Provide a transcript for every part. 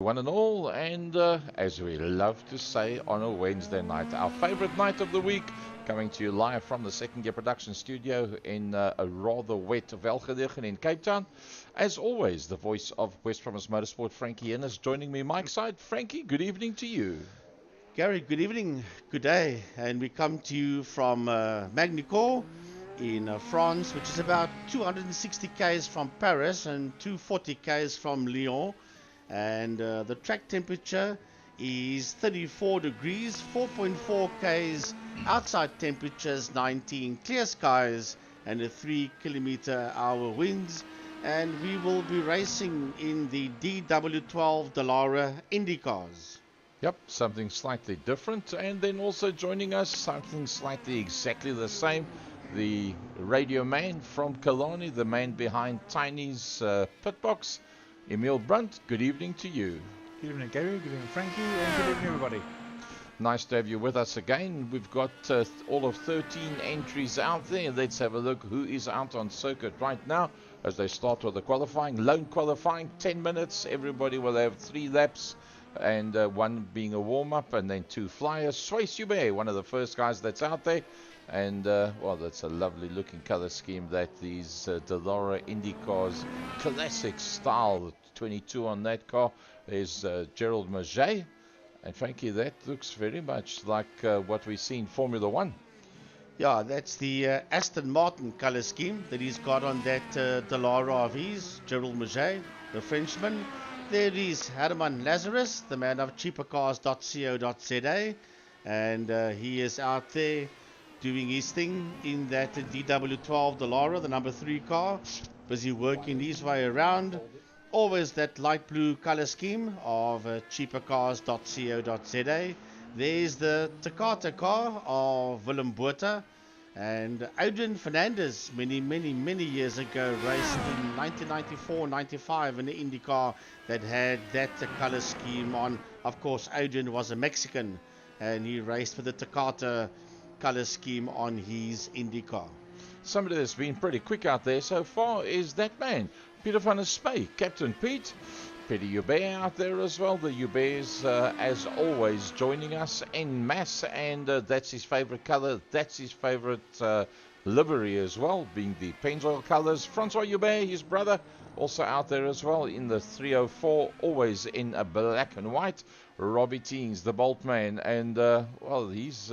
One and all, and as we love to say on a Wednesday night, our favorite night of the week, coming to you live from the Second Gear Production Studio in a rather wet Velgedegen in Cape Town. As always, the voice of West Province Motorsport, Frankie Innes, joining me Mike side. Frankie, good evening to you. Gary, good evening, good day, and we come to you from Magny in France, which is about 260 k's from Paris and 240 k's from Lyon, and the track temperature is 34 degrees, 4.4 k's, outside temperatures 19, clear skies, and a 3 km/h winds, and we will be racing in the DW12 Dallara Indycars. Yep, something slightly different, and then also joining us, something slightly exactly the same, the radio man from Killarney, the man behind Tiny's pit box, Emil Brunt. Good evening to you. Good evening, Gary. Good evening, Frankie. And good evening, everybody. Nice to have you with us again. We've got all of 13 entries out there. Let's have a look who is out on circuit right now as they start with the qualifying. Lone qualifying, 10 minutes. Everybody will have 3 laps, and one being a warm-up, and then 2 flyers. Sway Hubert, one of the first guys that's out there. And, well, that's a lovely looking color scheme that these Dallara Indy cars, classic style, 22 on that car. There's Gerald Maget. And Frankie, that looks very much like what we see in Formula One. Yeah, that's the Aston Martin color scheme that he's got on that Dallara of his, Gerald Maget, the Frenchman. There is Herman Lazarus, the man of cheapercars.co.za, and he is out there doing his thing in that DW12 Dallara, the number 3 car, busy working his way around. Always that light blue color scheme of cheapercars.co.za. There's the Takata car of Willem Botha, and Adrian Fernandez many years ago raced in 1994-95 in the Indycar that had that color scheme on. Of course, Adrian was a Mexican, and he raced with the Takata color scheme on his Indycar. Somebody that's been pretty quick out there so far is that man, Peter van der Spey, Captain Pete. Peter Hubert out there as well. The Huberts, as always, joining us en masse, and that's his favorite color. That's his favorite livery as well, being the Pennzoil colors. Francois Hubert, his brother, also out there as well in the 304, always in a black and white. Robbie Teens, the Bolt man, and, well, he's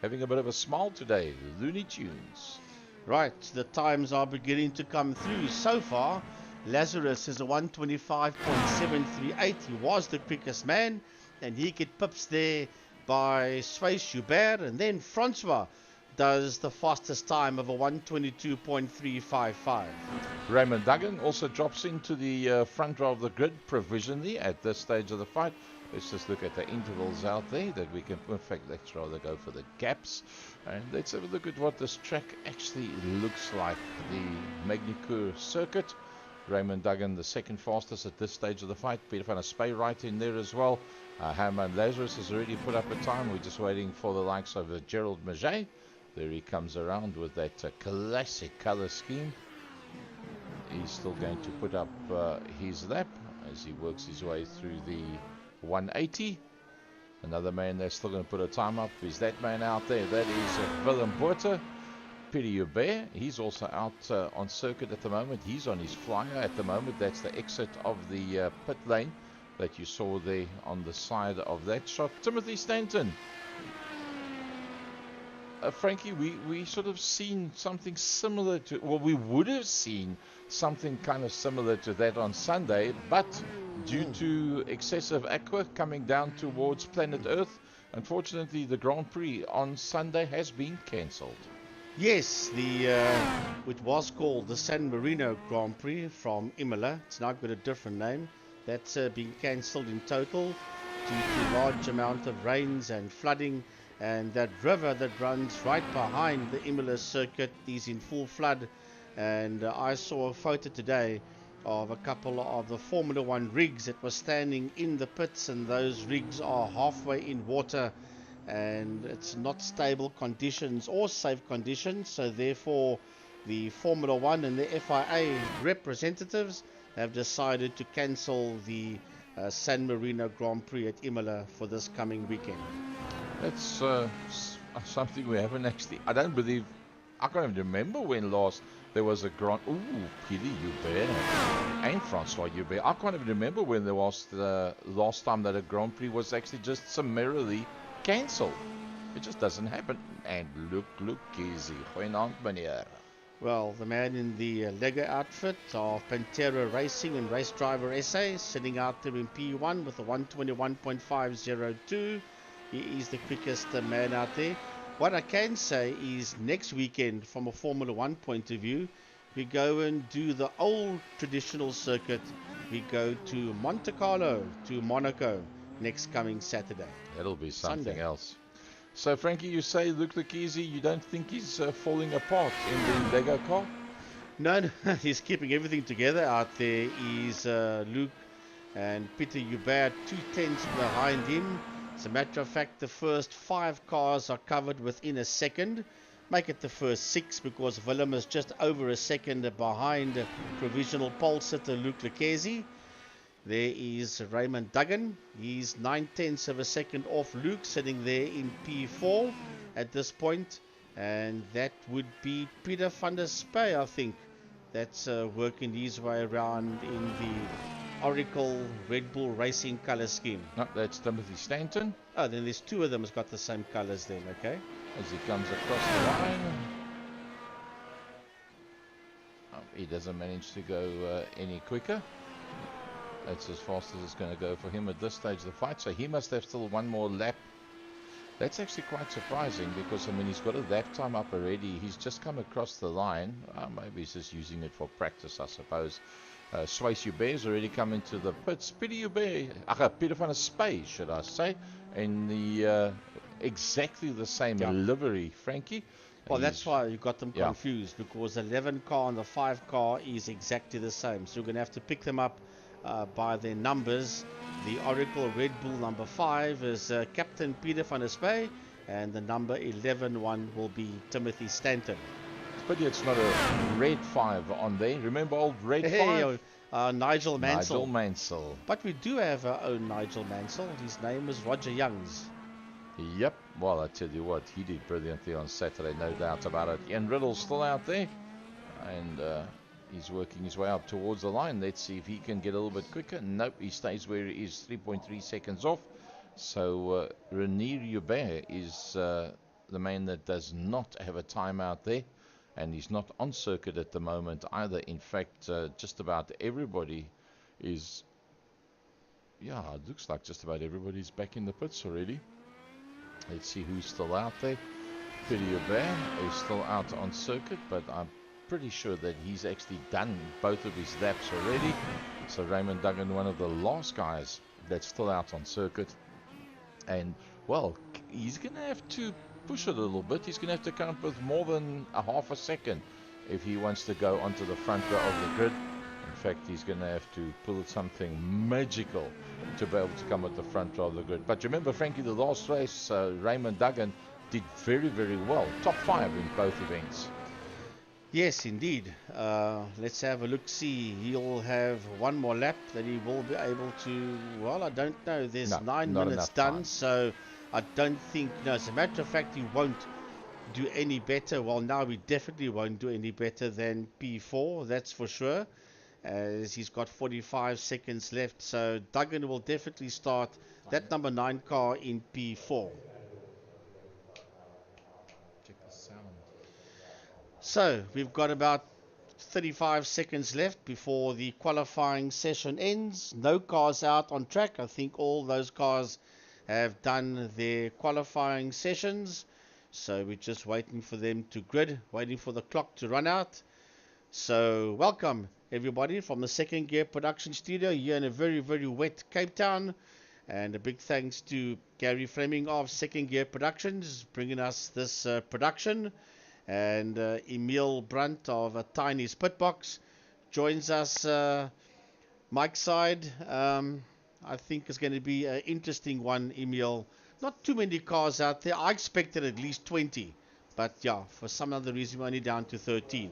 having a bit of a smile today. Looney Tunes. Right, the times are beginning to come through. So far, Lazarus is a 125.738. He was the quickest man, and he get pips there by Sway Hubert, and then Francois does the fastest time of a 122.355. Raymond Duggan also drops into the front row of the grid provisionally at this stage of the fight. Let's just look at the intervals out there that we can, in fact, let's rather go for the gaps. And let's have a look at what this track actually looks like. The Magny circuit. Raymond Duggan, the second fastest at this stage of the fight. Peter van der Spey right in there as well. Herman Lazarus has already put up a time. We're just waiting for the likes of Gerald Maget. There he comes around with that classic color scheme. He's still going to put up his lap as he works his way through the 180. Another man that's still going to put a time up is that man out there. That is Willem Botha. Peter Hubert, he's also out on circuit at the moment. He's on his flyer at the moment. That's the exit of the pit lane that you saw there on the side of that shot. Timothy Stanton. Frankie, we sort of seen something similar to, well, we would have seen something kind of similar to that on Sunday, but due to excessive aqua coming down towards planet Earth, unfortunately the Grand Prix on Sunday has been cancelled. Yes, it was called the San Marino Grand Prix from Imola. It's now got a different name. That's been cancelled in total due to large amount of rains and flooding, and that river that runs right behind the Imola circuit is in full flood. And I saw a photo today of a couple of the Formula One rigs that were standing in the pits, and those rigs are halfway in water, and it's not stable conditions or safe conditions. So therefore the Formula One and the FIA representatives have decided to cancel the San Marino Grand Prix at Imola for this coming weekend. That's something we haven't actually. I don't believe. I can't even remember when last there was a Grand. Ooh, Peter Hubert and Francois Hubert. I can't even remember when there was the last time that a Grand Prix was actually just summarily cancelled. It just doesn't happen. And look, easy. Goeienaand, meneer. Well, the man in the Lego outfit of Pantera Racing and Race Driver SA, sitting out there in P1 with a 121.502. He is the quickest man out there. What I can say is next weekend, from a Formula 1 point of view, we go and do the old traditional circuit. We go to Monte Carlo, to Monaco, next coming Saturday. That'll be something Sunday. else. So, Frankie, you say Luke Lucchese, you don't think he's falling apart in the Lego car? No, he's keeping everything together out there. He's Luke and Peter Hubert 2/10 behind him. As a matter of fact, the first 5 cars are covered within a second. Make it the first 6 because Willem is just over a second behind provisional pole sitter Luke Lucchese. There is Raymond Duggan. He's 9/10 of a second off Luke, sitting there in P4 at this point. And that would be Peter van der Spey, I think. That's working his way around in the Oracle Red Bull Racing color scheme. No, that's Timothy Stanton. Oh, then there's 2 of them has got the same colors then, okay? As he comes across the line. He doesn't manage to go any quicker. That's as fast as it's going to go for him at this stage of the fight. So he must have still one more lap. That's actually quite surprising because, I mean, he's got a lap time up already. He's just come across the line. Maybe he's just using it for practice, I suppose. Swayze Hubert's already come into the pits. Peter Hubert, Peter van der Spey, should I say, in the exactly the same livery, Frankie. Well, that's why you got them confused because the 11 car and the 5 car is exactly the same. So you're going to have to pick them up by their numbers. The Oracle Red Bull number 5 is Captain Peter van der Spey, and the number 11 one will be Timothy Stanton. But it's not a red 5 on there. Remember old red 5? Nigel Mansell. Nigel Mansell. But we do have our own Nigel Mansell. His name is Roger Youngs. Yep. Well, I tell you what, he did brilliantly on Saturday, no doubt about it. Ian Riddle's still out there, and he's working his way up towards the line. Let's see if he can get a little bit quicker. Nope, he stays where he is, 3.3 seconds off. So Renier Hubert is the man that does not have a timeout there, and he's not on circuit at the moment either. In fact, just about everybody is, it looks like just about everybody's back in the pits already. Let's see who's still out there. Peter Hubert is still out on circuit, but I'm pretty sure that he's actually done both of his laps already. So Raymond Duggan, one of the last guys that's still out on circuit. And, well, he's going to have to push it a little bit. He's going to have to come up with more than a half a second if he wants to go onto the front row of the grid. In fact, he's going to have to pull something magical to be able to come at the front row of the grid. But remember, Frankie, the last race, Raymond Duggan did very, very well. Top 5 in both events. Yes, indeed. Let's have a look. See, he'll have one more lap that he will be able to. Well, I don't know. There's 9 minutes done, time. So I don't think. No, as a matter of fact, he won't do any better. Well, now we definitely won't do any better than P4. That's for sure. As he's got 45 seconds left. So Duggan will definitely start that number 9 car in P4. So we've got about 35 seconds left before the qualifying session ends. No cars out on track. I think all those cars have done their qualifying sessions. So we're just waiting for them to grid, waiting for the clock to run out. So welcome everybody from the Second Gear Production Studio here in a very, very wet Cape Town. And a big thanks to Gary Fleming of Second Gear Productions bringing us this production. And Emil Brunt of a Tiny Spitbox joins us Mike's side. I think it's going to be an interesting one, Emil. Not too many cars out there. I expected at least 20. But yeah, for some other reason, we're only down to 13.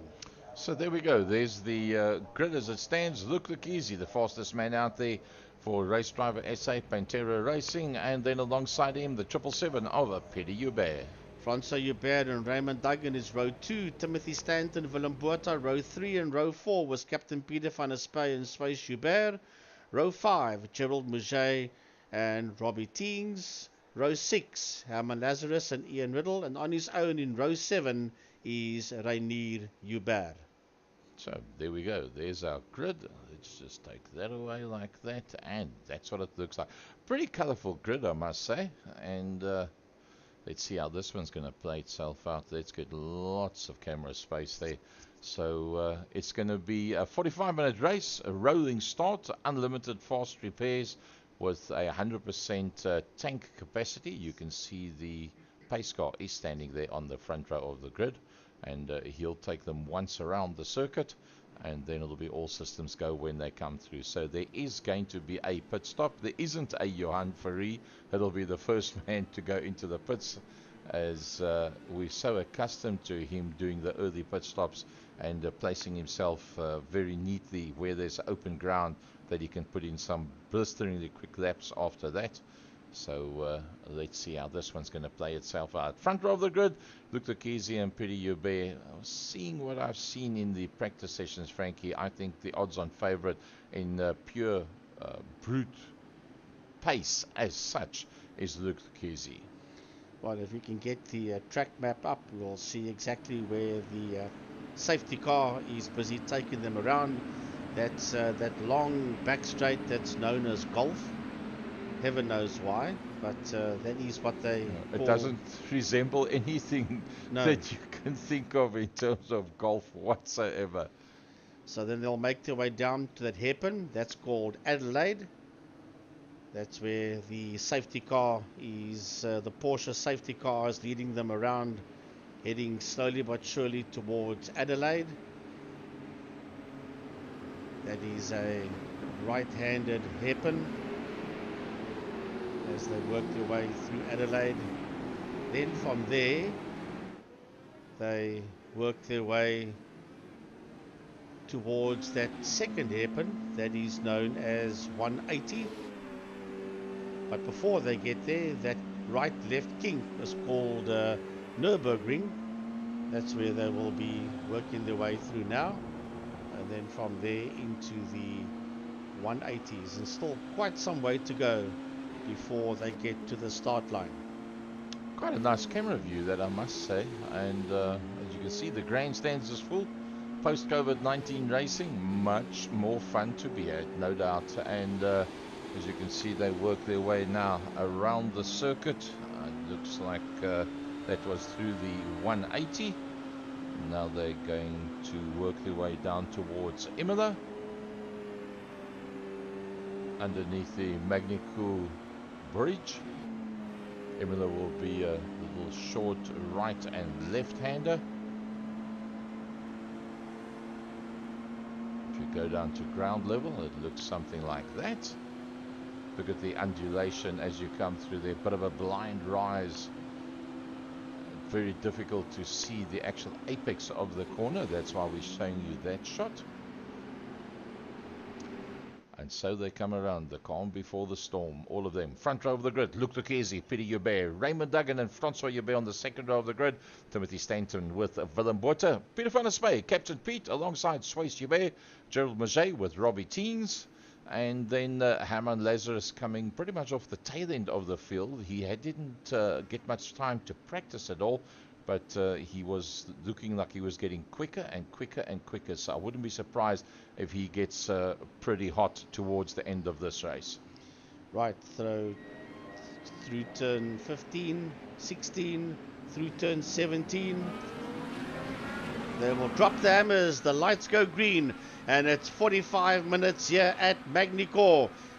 So there we go. There's the grid as it stands. Luke Lucchese, the fastest man out there for race driver SA Pantera Racing, and then alongside him the 777 of Peter Hubert. Francois Hubert and Raymond Duggan is row 2. Timothy Stanton, Willem Botha, row 3, and row 4 was Captain Peter van der Spey and Swayze Hubert. Row 5, Gerald Mouget and Robbie Teens. Row 6, Herman Lazarus and Ian Riddle, and on his own in row 7 is Rainier Hubert. So there we go. There's our grid. Let's just take that away like that, and that's what it looks like. Pretty colourful grid, I must say. And let's see how this one's going to play itself out. Let's get lots of camera space there. So it's going to be a 45-minute race, a rolling start, unlimited fast repairs with a 100% tank capacity. You can see the pace car is standing there on the front row of the grid, and he'll take them once around the circuit, and then it'll be all systems go when they come through. So there is going to be a pit stop. There isn't a Johan Ferry. It'll be the first man to go into the pits, as we're so accustomed to him doing the early pit stops and placing himself very neatly where there's open ground, that he can put in some blisteringly quick laps after that. So let's see how this one's going to play itself out. Front row of the grid, Luc Lekesi and Peter Hubert. Seeing what I've seen in the practice sessions, Frankie, I think the odds-on favourite in pure brute pace as such is Luc Lekesi. Well, if we can get the track map up, we'll see exactly where the safety car is busy taking them around. That's that long back straight that's known as golf. Heaven knows why, but that is what they call. It doesn't resemble anything that you can think of in terms of golf whatsoever. So then they'll make their way down to that hairpin. That's called Adelaide. That's where the safety car is, the Porsche safety car is leading them around, heading slowly but surely towards Adelaide. That is a right-handed hairpin as they work their way through Adelaide. Then from there, they work their way towards that second hairpin that is known as 180. But before they get there, that right-left kink is called Nürburgring. That's where they will be working their way through now. And then from there into the 180s, and still quite some way to go before they get to the start line. Quite a nice camera view, that I must say. And as you can see, the grandstands is full. Post COVID-19 racing, much more fun to be at, no doubt. And as you can see, they work their way now around the circuit. It looks like that was through the 180. Now they're going to work their way down towards Imola, underneath the Magny bridge. Imola will be a little short right and left-hander. If you go down to ground level, it looks something like that. Look at the undulation as you come through there. Bit of a blind rise. Very difficult to see the actual apex of the corner. That's why we're showing you that shot. And so they come around, the calm before the storm, all of them. Front row of the grid, Luc Lekesi, Peter Hubert, Raymond Duggan and Francois Hubert on the second row of the grid. Timothy Stanton with Willem Botha, Peter van der Spey, Captain Pete alongside Swayze Hubert, Gerald Mouget with Robbie Teens. And then Herman Lazarus coming pretty much off the tail end of the field. He didn't get much time to practice at all, but he was looking like he was getting quicker and quicker and quicker. So I wouldn't be surprised if he gets pretty hot towards the end of this race. Right, through turn 15, 16, through turn 17. They will drop the hammers, the lights go green, and it's 45 minutes here at Magny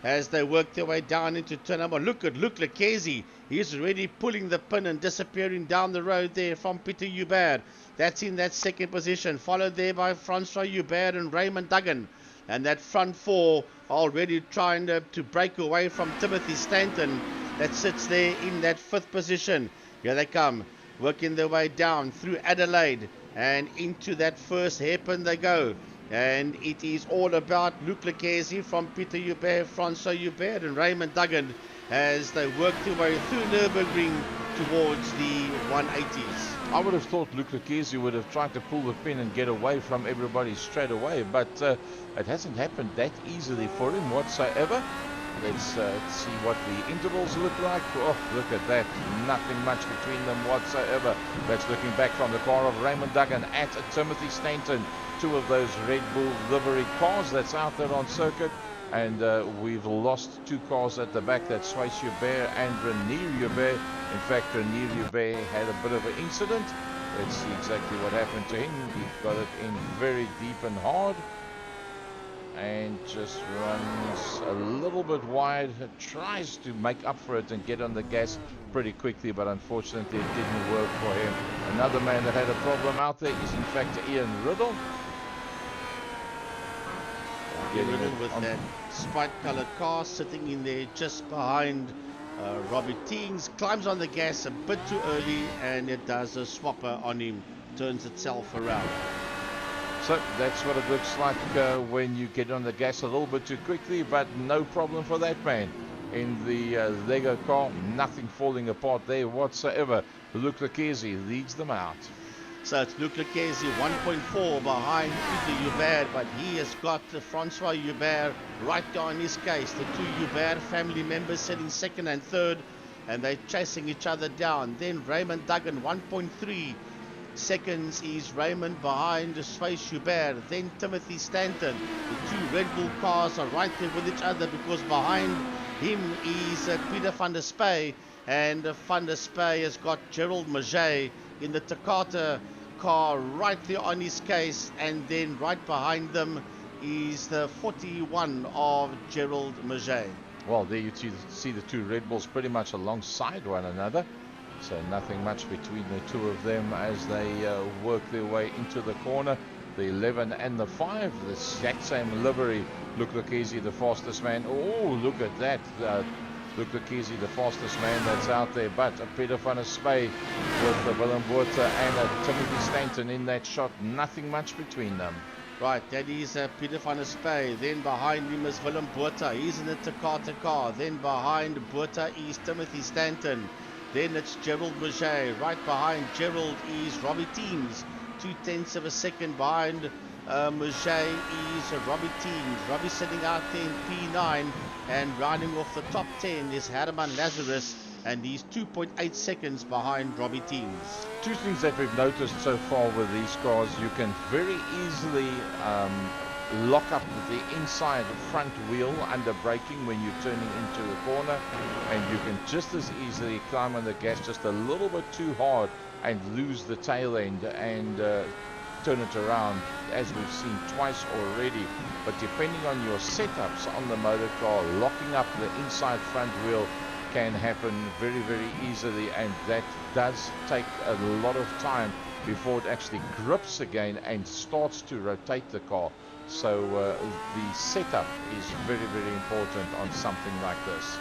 as they work their way down into turn number. Look at Luc Lekesi. He's already pulling the pin and disappearing down the road there from Peter Hubert. That's in that second position, followed there by Francois Hubert and Raymond Duggan. And that front four already trying to break away from Timothy Stanton that sits there in that fifth position. Here they come, working their way down through Adelaide and into that first hairpin they go. And it is all about Luc Lequesi from Peter Hubert, Francois Hubert, and Raymond Duggan as they work their way through Nürburgring towards the 180s. I would have thought Luc Lequesi would have tried to pull the pin and get away from everybody straight away, but it hasn't happened that easily for him whatsoever. Let's see what the intervals look like. Oh, look at that. Nothing much between them whatsoever. That's looking back from the car of Raymond Duggan at Timothy Stanton. Two of those Red Bull livery cars that's out there on circuit. And we've lost two cars at the back. That's Swayze Hubert and Renier Hubert. In fact, Renier Hubert had a bit of an incident. Let's see exactly what happened to him. He got it in very deep and hard. And just runs a little bit wide, tries to make up for it and get on the gas pretty quickly, but unfortunately it didn't work for him. Another man that had a problem out there is in fact Ian Riddle. Ian Riddle with that sprite colored car sitting in there just behind Robbie Teens, climbs on the gas a bit too early and it does a swapper on him, turns itself around. So that's what it looks like when you get on the gas a little bit too quickly, but no problem for that man. In the Lego car, nothing falling apart there whatsoever. Luc Lequesi leads them out. So it's Luc Lequesi 1.4 behind Peter Hubert, but he has got Francois Hubert right there in his case. The two Hubert family members sitting second and third, and they're chasing each other down. Then Raymond Duggan 1.3 seconds is Raymond behind Swayze Hubert, then Timothy Stanton. The two Red Bull cars are right there with each other because behind him is Peter van der Spey, and van der Spey has got Gerald Maget in the Takata car right there on his case, and then right behind them is the 41 of Gerald Maget. Well, there you see the two Red Bulls pretty much alongside one another. So nothing much between the two of them as they work their way into the corner. The 11 and the 5, the exact same livery. Luc Lequesi, the fastest man. Oh, look at that. Luc Lequesi, the fastest man that's out there. But Peter van der Spey with Willem Botha and Timothy Stanton in that shot. Nothing much between them. Right, that is Peter van der Spey. Then behind him is Willem Botha. He's in the Takata car. Then behind Botha is Timothy Stanton. Then it's Gerald Maget. Right behind Gerald is Robbie Teams. 0.2 of a second behind Maget is Robbie Teams. Robbie sitting out there in P9, and riding off the top 10 is Herman Lazarus, and he's 2.8 seconds behind Robbie Teams. Two things that we've noticed so far with these cars: you can very easily lock up the inside front wheel under braking when you're turning into the corner, and you can just as easily climb on the gas just a little bit too hard and lose the tail end and turn it around, as we've seen twice already. But depending on your setups on the motor car, locking up the inside front wheel can happen very, very easily, and that does take a lot of time before it actually grips again and starts to rotate the car. So the setup is very, very important on something like this.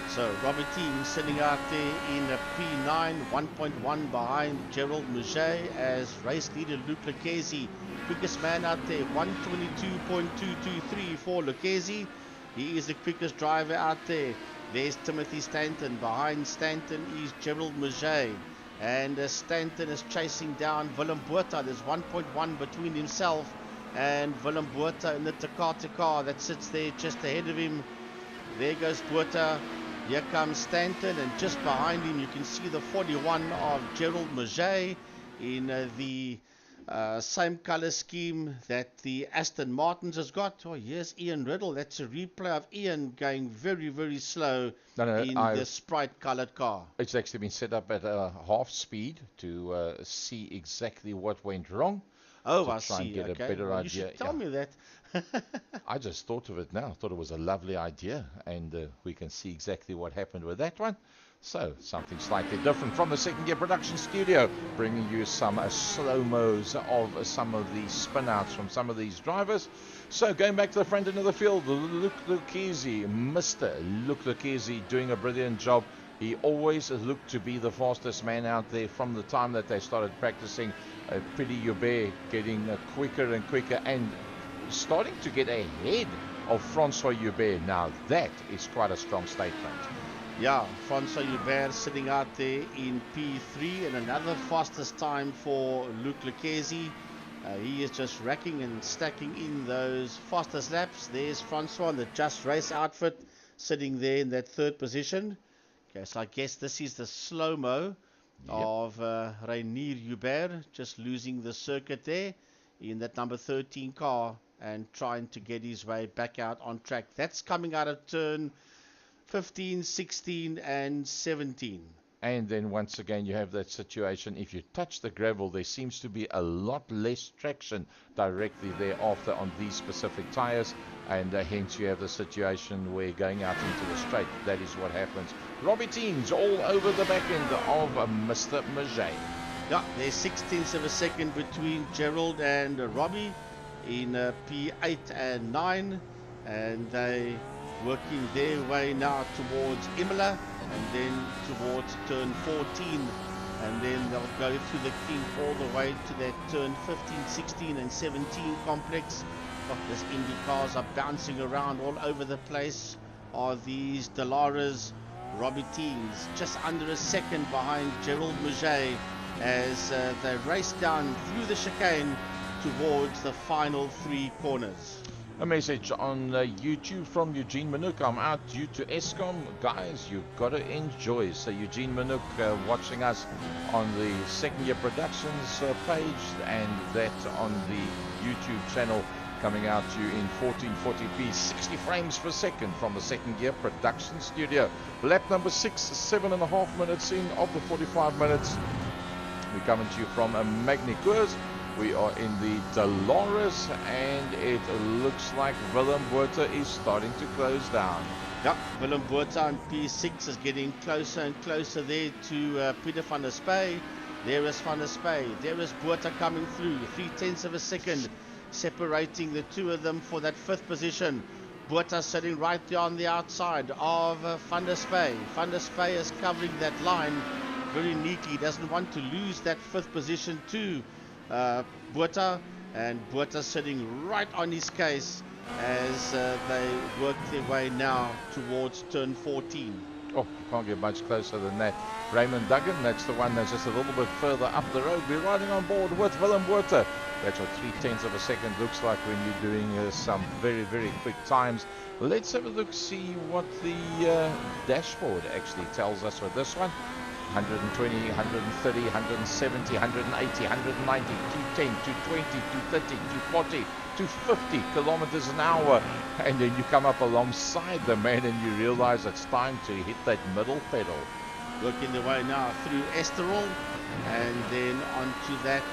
So Robbie Teams sitting out there in a P9, 1.1 behind Gerald Maget as race leader Luc Lequesi. Quickest man out there, 122.223 for Lequesi. He is the quickest driver out there. There's Timothy Stanton. Behind Stanton is Gerald Maget. And Stanton is chasing down Willem Botha. There's 1.1 between himself and Willem Botha in the Takata car that sits there just ahead of him. There goes Botha. Here comes Stanton, and just behind him you can see the 41 of Gerald Maget in the same color scheme that the Aston Martins has got. Oh, here's Ian Riddle. That's a replay of Ian going very, very slow in the sprite colored car. It's actually been set up at half speed to see exactly what went wrong. Oh, to I try see. and get Okay. a better well, idea. You should tell me that. I just thought of it now. I thought it was a lovely idea, and we can see exactly what happened with that one. So, something slightly different from the Second Gear Production Studio, bringing you some slow-mos of some of the spin-outs from some of these drivers. So, going back to the front end of the field, Luc Lequesi, Mr. Luc Lequesi, doing a brilliant job. He always looked to be the fastest man out there from the time that they started practicing. Peter Hubert getting quicker and quicker, and starting to get ahead of Francois Hubert. Now that is quite a strong statement. Yeah, Francois Hubert sitting out there in P3, and another fastest time for Luc Lucchesi. He is just racking and stacking in those fastest laps. There's Francois in the Just Race outfit sitting there in that third position. Okay, so I guess this is the slow-mo of Rainier Hubert, just losing the circuit there in that number 13 car and trying to get his way back out on track. That's coming out of turn 15, 16 and 17. And then once again you have that situation, if you touch the gravel, there seems to be a lot less traction directly thereafter on these specific tires, and hence you have the situation where going out into the straight, that is what happens. Robbie Teams all over the back end of Mr. Magny. Yeah, there's 16ths of a second between Gerald and Robbie in P8 and 9, and they working their way now towards Imola and then towards turn 14, and then they'll go through the kink all the way to that turn 15, 16 and 17 complex. Oh, these Indycars are bouncing around all over the place. Are these Dallaras? Robbie Teams just under a second behind Gerald Magny as they race down through the chicane towards the final 3 corners. A message on YouTube from Eugene Manouk. I'm out due to ESCOM. Guys, you've got to enjoy. So Eugene Manouk watching us on the Second Year Productions page, and that on the YouTube channel coming out to you in 1440p, 60 frames per second from the Second Year Production Studio. Lap number 6, 7.5 minutes in of the 45 minutes. We're coming to you from a Magny Cours. We are in the Dallara, and it looks like Willem Botha is starting to close down. Yep, Willem Botha on P6 is getting closer and closer there to Peter van der Spey. There is van der Spey. There is Botha coming through. 0.3 of a second separating the two of them for that 5th position. Botha sitting right there on the outside of van der Spey. Van der Spey is covering that line very neatly. Doesn't want to lose that 5th position to Botha, and Botha sitting right on his case as they work their way now towards turn 14. Oh, can't get much closer than that. Raymond Duggan, that's the one that's just a little bit further up the road. We're riding on board with Willem Botha. That's what 0.3 of a second looks like when you're doing some very, very quick times. Let's have a look, see what the dashboard actually tells us with this one. 120, 130, 170, 180, 190, 210, 220, 230, 240, 250 kilometers an hour. And then you come up alongside the man and you realize it's time to hit that middle pedal. Working their way now through Esterol, and then onto that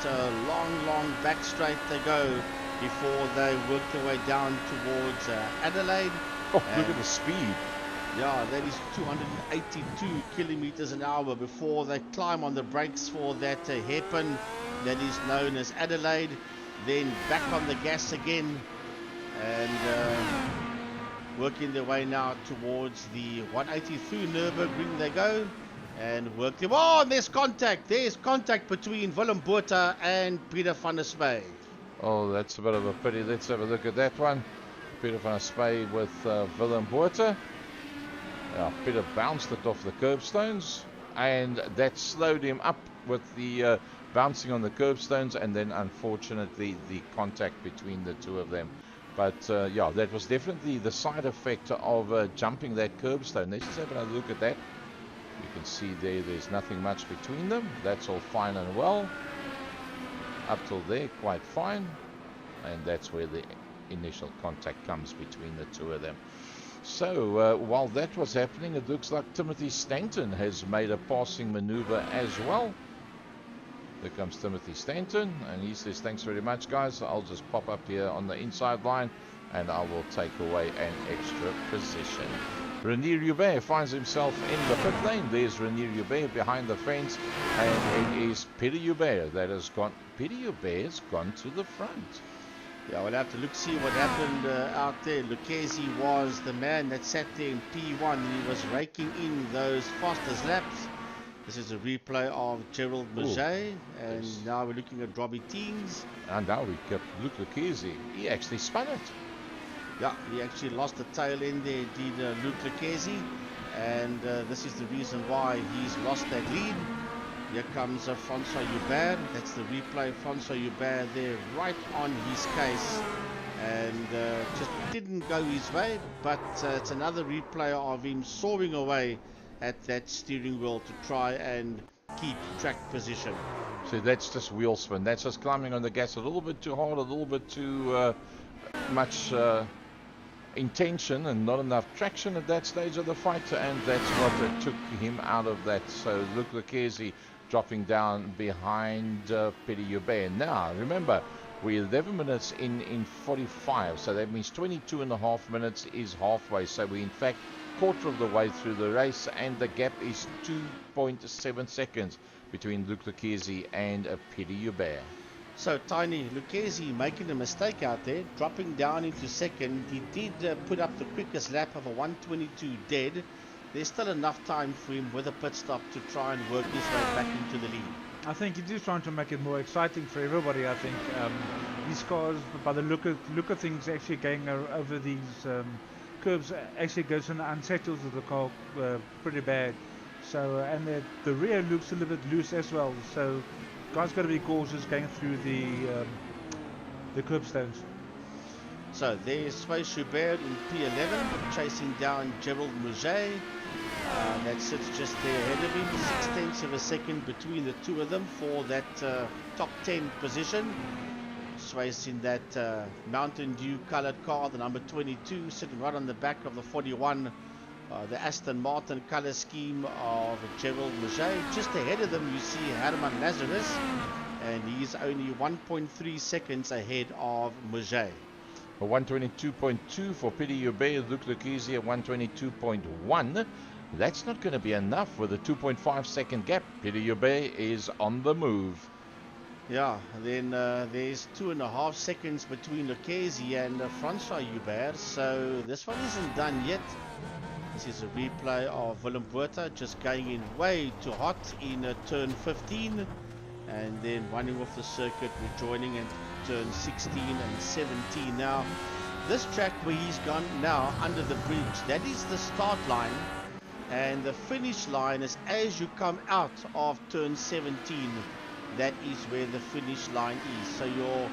long back straight they go before they work their way down towards Adelaide. Oh, look at the speed. Yeah, that is 282 kilometers an hour before they climb on the brakes for that hairpin that is known as Adelaide. Then back on the gas again, and working their way now towards the 180 through Nürburgring they go, and work them. Oh, and there's contact. There's contact between Willem Botha and Peter van der Spey. Oh, that's a bit of a pity. Let's have a look at that one. Peter van der Spey with Willem Botha. Peter bounced it off the curbstones, and that slowed him up with the bouncing on the curbstones, and then unfortunately the contact between the two of them. But yeah, that was definitely the side effect of jumping that curbstone. Let's just have a look at that. You can see there's nothing much between them. That's all fine and well. Up till there, quite fine. And that's where the initial contact comes between the two of them. So while that was happening, it looks like Timothy Stanton has made a passing maneuver as well. There comes Timothy Stanton, and he says, thanks very much, guys. I'll just pop up here on the inside line, and I will take away an extra position. Rainier Hubert finds himself in the pit lane. There's Rainier Hubert behind the fence, and it is Peter Hubert that has gone. Peter Hubert has gone to the front. Yeah, we'll have to see what happened out there. Lucchesi was the man that sat there in P1, and he was raking in those fastest laps. This is a replay of Gerald Maget, and Yes. now we're looking at Robbie Teens. And now we got Luke Lucchese. He actually spun it. Yeah, he actually lost the tail end there, did Luke Lucchese, and this is the reason why he's lost that lead. Here comes Francois Hubert. That's the replay. Francois Hubert there right on his case, and just didn't go his way, but it's another replay of him soaring away at that steering wheel to try and keep track position. So that's just wheel spin. That's just climbing on the gas a little bit too hard, a little bit too much intention and not enough traction at that stage of the fight, and that's what took him out of that. So Luke Lucchese dropping down behind Petty Hubert. Now remember, we're 11 minutes in 45, so that means 22 and a half minutes is halfway. So we're in fact quarter of the way through the race, and the gap is 2.7 seconds between Luke Lucchese and Petty Hubert. So Tiny Lucchese making a mistake out there, dropping down into second. He did put up the quickest lap of a 1:22 dead. There's still enough time for him with a pit stop to try and work his way back into the lead. I think he is trying to make it more exciting for everybody. I think these cars, by the look of things, actually going over these curbs, actually goes and unsettles the car pretty bad. So and the rear looks a little bit loose as well. So guys got to be cautious going through the curbstones. So there's Sway Schubert in P11 chasing down Gerald Maget. That sits just there ahead of him, 6/10 of a second between the two of them for that top 10 position. Sway's in that Mountain Dew colored car, the number 22, sitting right on the back of the 41, the Aston Martin color scheme of Gerald Maget. Just ahead of them you see Herman Lazarus, and he's only 1.3 seconds ahead of Maget. 122.2 for Petty Hubert, Luke Lucchese at 122.1. That's not going to be enough with a 2.5 second gap. Petty Hubert is on the move. Yeah, then there's 2.5 seconds between Lucchese and Francois Hubert, so this one isn't done yet. This is a replay of Willem Botha just going in way too hot in turn 15, and then running off the circuit, rejoining at turn 16 and 17. Now, this track where he's gone now under the bridge, that is the start line, and the finish line is as you come out of turn 17. That is where the finish line is. So your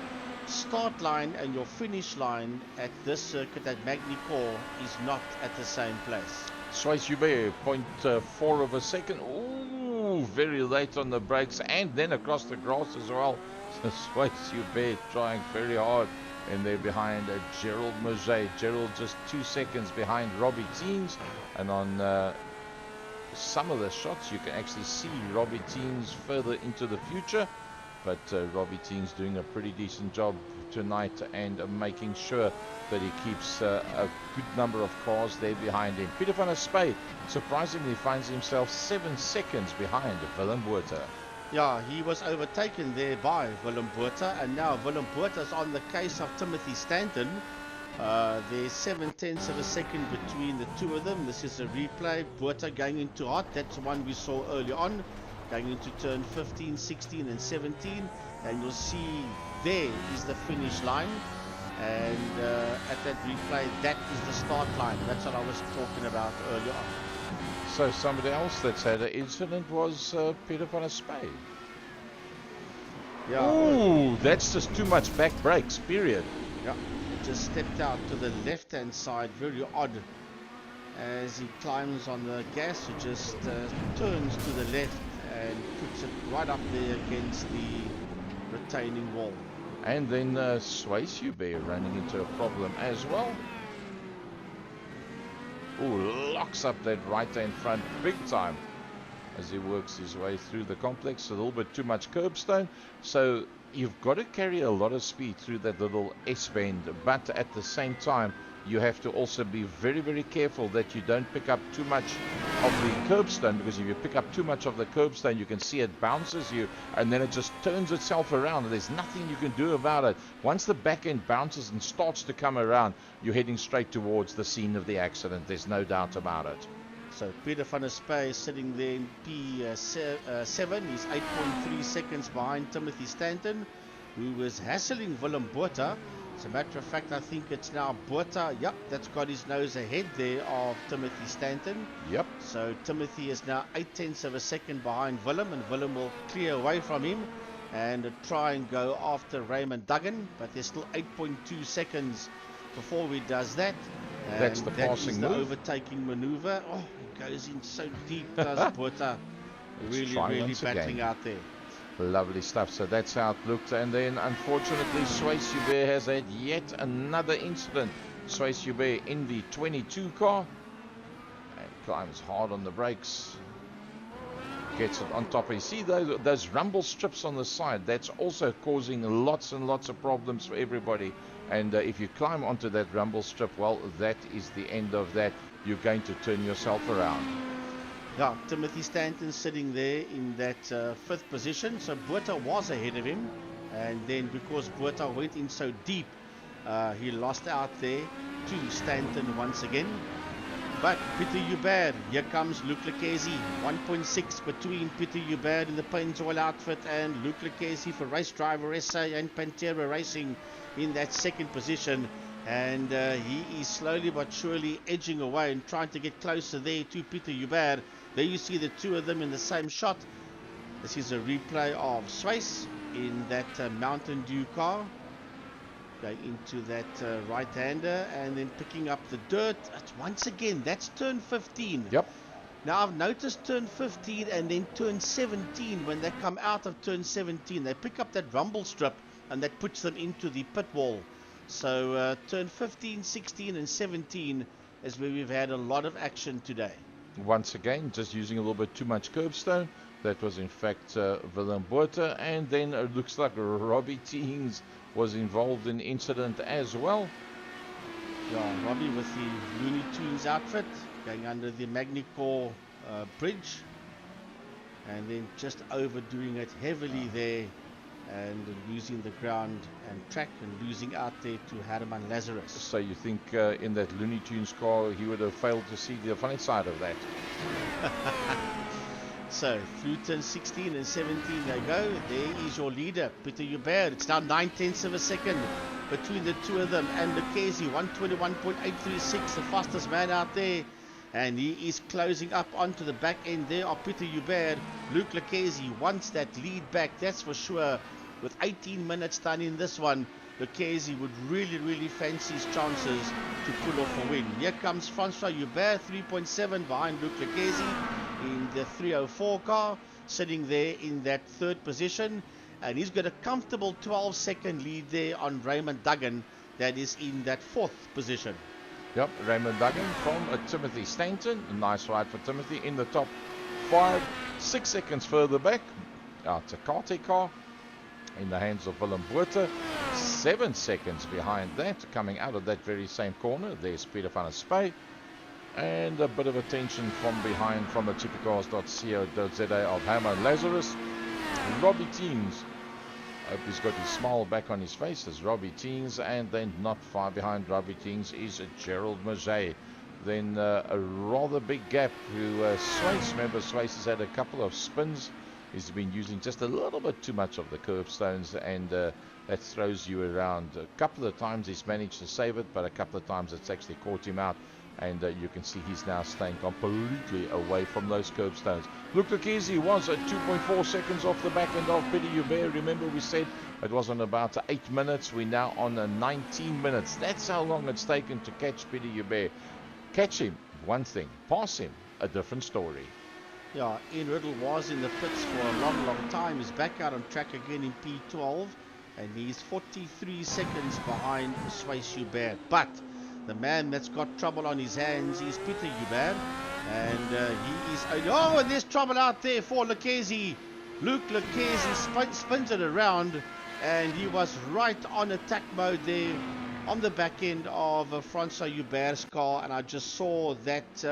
start line and your finish line at this circuit at Magny Cours is not at the same place. Sway Hubert, 0.4 of a second. Ooh, very late on the brakes, and then across the grass as well. So Sway Hubert trying very hard, and they're behind Gerald Maget. Gerald just 2 seconds behind Robbie Teens, and on some of the shots you can actually see Robbie Teens further into the future, but Robbie Teens doing a pretty decent job tonight and making sure that he keeps a good number of cars there behind him. Pieter van der Spy surprisingly finds himself 7 seconds behind Willem Botha. Yeah, he was overtaken there by Willem Botha, and now Willem Botha is on the case of Timothy Stanton. There's 7/10 of a second between the two of them. This is a replay. Botha going into hot. That's the one we saw early on, going into turn 15, 16 and 17, and you'll see there is the finish line, and at that replay that is the start line. That's what I was talking about earlier on. So somebody else that's had an incident was Pieter van der Spy. Yeah. Ooh, that's just too much back brakes, period. Yeah, just stepped out to the left hand side, very odd. As he climbs on the gas, he just turns to the left and puts it right up there against the retaining wall. And then Sway Hubert running into a problem as well. Ooh, locks up that right hand front big time as he works his way through the complex. A little bit too much curbstone, so you've got to carry a lot of speed through that little S-bend, but at the same time you have to also be very, very careful that you don't pick up too much of the curbstone, because if you pick up too much of the curbstone, you can see it bounces you and then it just turns itself around and there's nothing you can do about it. Once the back end bounces and starts to come around, you're heading straight towards the scene of the accident. There's no doubt about it. So Peter van der Spey sitting there in P7. He's 8.3 seconds behind Timothy Stanton, who was hassling Willem Botha. As a matter of fact, I think it's now Botha, yep, that's got his nose ahead there of Timothy Stanton. Yep. So Timothy is now 0.8 of a second behind Willem, and Willem will clear away from him and try and go after Raymond Duggan, but there's still 8.2 seconds before he does that. And that's the passing the move. Overtaking maneuver. Oh, he goes in so deep, does Botha. Really battling out there. Lovely stuff. So that's how it looked. And then unfortunately Suisse Hubert has had yet another incident. Suisse Hubert in the 22 car and climbs hard on the brakes, gets it on top. You see those rumble strips on the side, that's also causing lots and lots of problems for everybody. And if you climb onto that rumble strip, well, that is the end of that. You're going to turn yourself around. Yeah, Timothy Stanton sitting there in that 5th position. So Botha was ahead of him, and then because Botha went in so deep, he lost out there to Stanton once again. But Peter Hubert, here comes Luc Lequesi, 1.6 between Peter Hubert in the Pennzoil outfit and Luc Lequesi for Race Driver SA and Pantera Racing in that 2nd position. And he is slowly but surely edging away and trying to get closer there to Peter Hubert. There you see the two of them in the same shot. This is a replay of Suisse in that Mountain Dew car, going into that right-hander and then picking up the dirt. Once again, that's turn 15. Yep. Now I've noticed turn 15 and then turn 17. When they come out of turn 17, they pick up that rumble strip and that puts them into the pit wall. So turn 15, 16 and 17 is where we've had a lot of action today. Once again, just using a little bit too much curbstone. That was in fact Willem Botha, and then it looks like Robbie Teens was involved in the incident as well. Yeah, Robbie with the Looney Tunes outfit, going under the Magny bridge, and then just overdoing it heavily there, and losing the ground and track and losing out there to Herman Lazarus. So you think in that Looney Tunes car he would have failed to see the funny side of that? So through turn 16 and 17 they go. There is your leader, Peter Hubert. It's now 9/10 of a second between the two of them and Lequesi, 121.836, the fastest man out there. And he is closing up onto the back end there of Peter Hubert. Luc Lequesi wants that lead back, that's for sure. With 18 minutes done in this one, Lequesi would really fancy his chances to pull off a win. Here comes Francois Hubert, 3.7 behind Luc Lequesi in the 304 car, sitting there in that 3rd position. And he's got a comfortable 12-second lead there on Raymond Duggan, that is in that 4th position. Yep, Raymond Duggan from Timothy Stanton. A nice ride for Timothy in the top 5. 6 seconds further back, it's a Karte car in the hands of Willem Botha. 7 seconds behind that, coming out of that very same corner, there's Peter van der Spey. And a bit of attention from behind from the supercars.co.za of Herman Lazarus. Robbie Teens, I hope he's got his smile back on his face as Robbie Teens, and then not far behind Robbie Teens is Gerald Maget. Then a rather big gap who Suisse. Remember, Suisse has had a couple of spins. He's been using just a little bit too much of the curbstones, and that throws you around. A couple of times he's managed to save it, but a couple of times it's actually caught him out. And you can see he's now staying completely away from those curbstones. Luc Lequesi was at 2.4 seconds off the back end of Peter Hubert. Remember, we said it was on about 8 minutes. We're now on 19 minutes. That's how long it's taken to catch Peter Hubert. Catch him, one thing. Pass him, a different story. Yeah, Ian Riddle was in the pits for a long time. He's back out on track again in P12, and he's 43 seconds behind Suisse Hubert. But the man that's got trouble on his hands is Peter Hubert, and he is... Oh, and there's trouble out there for Lequesi. Luc Lequesi spins it around, and he was right on attack mode there on the back end of Francois Hubert's car, and I just saw that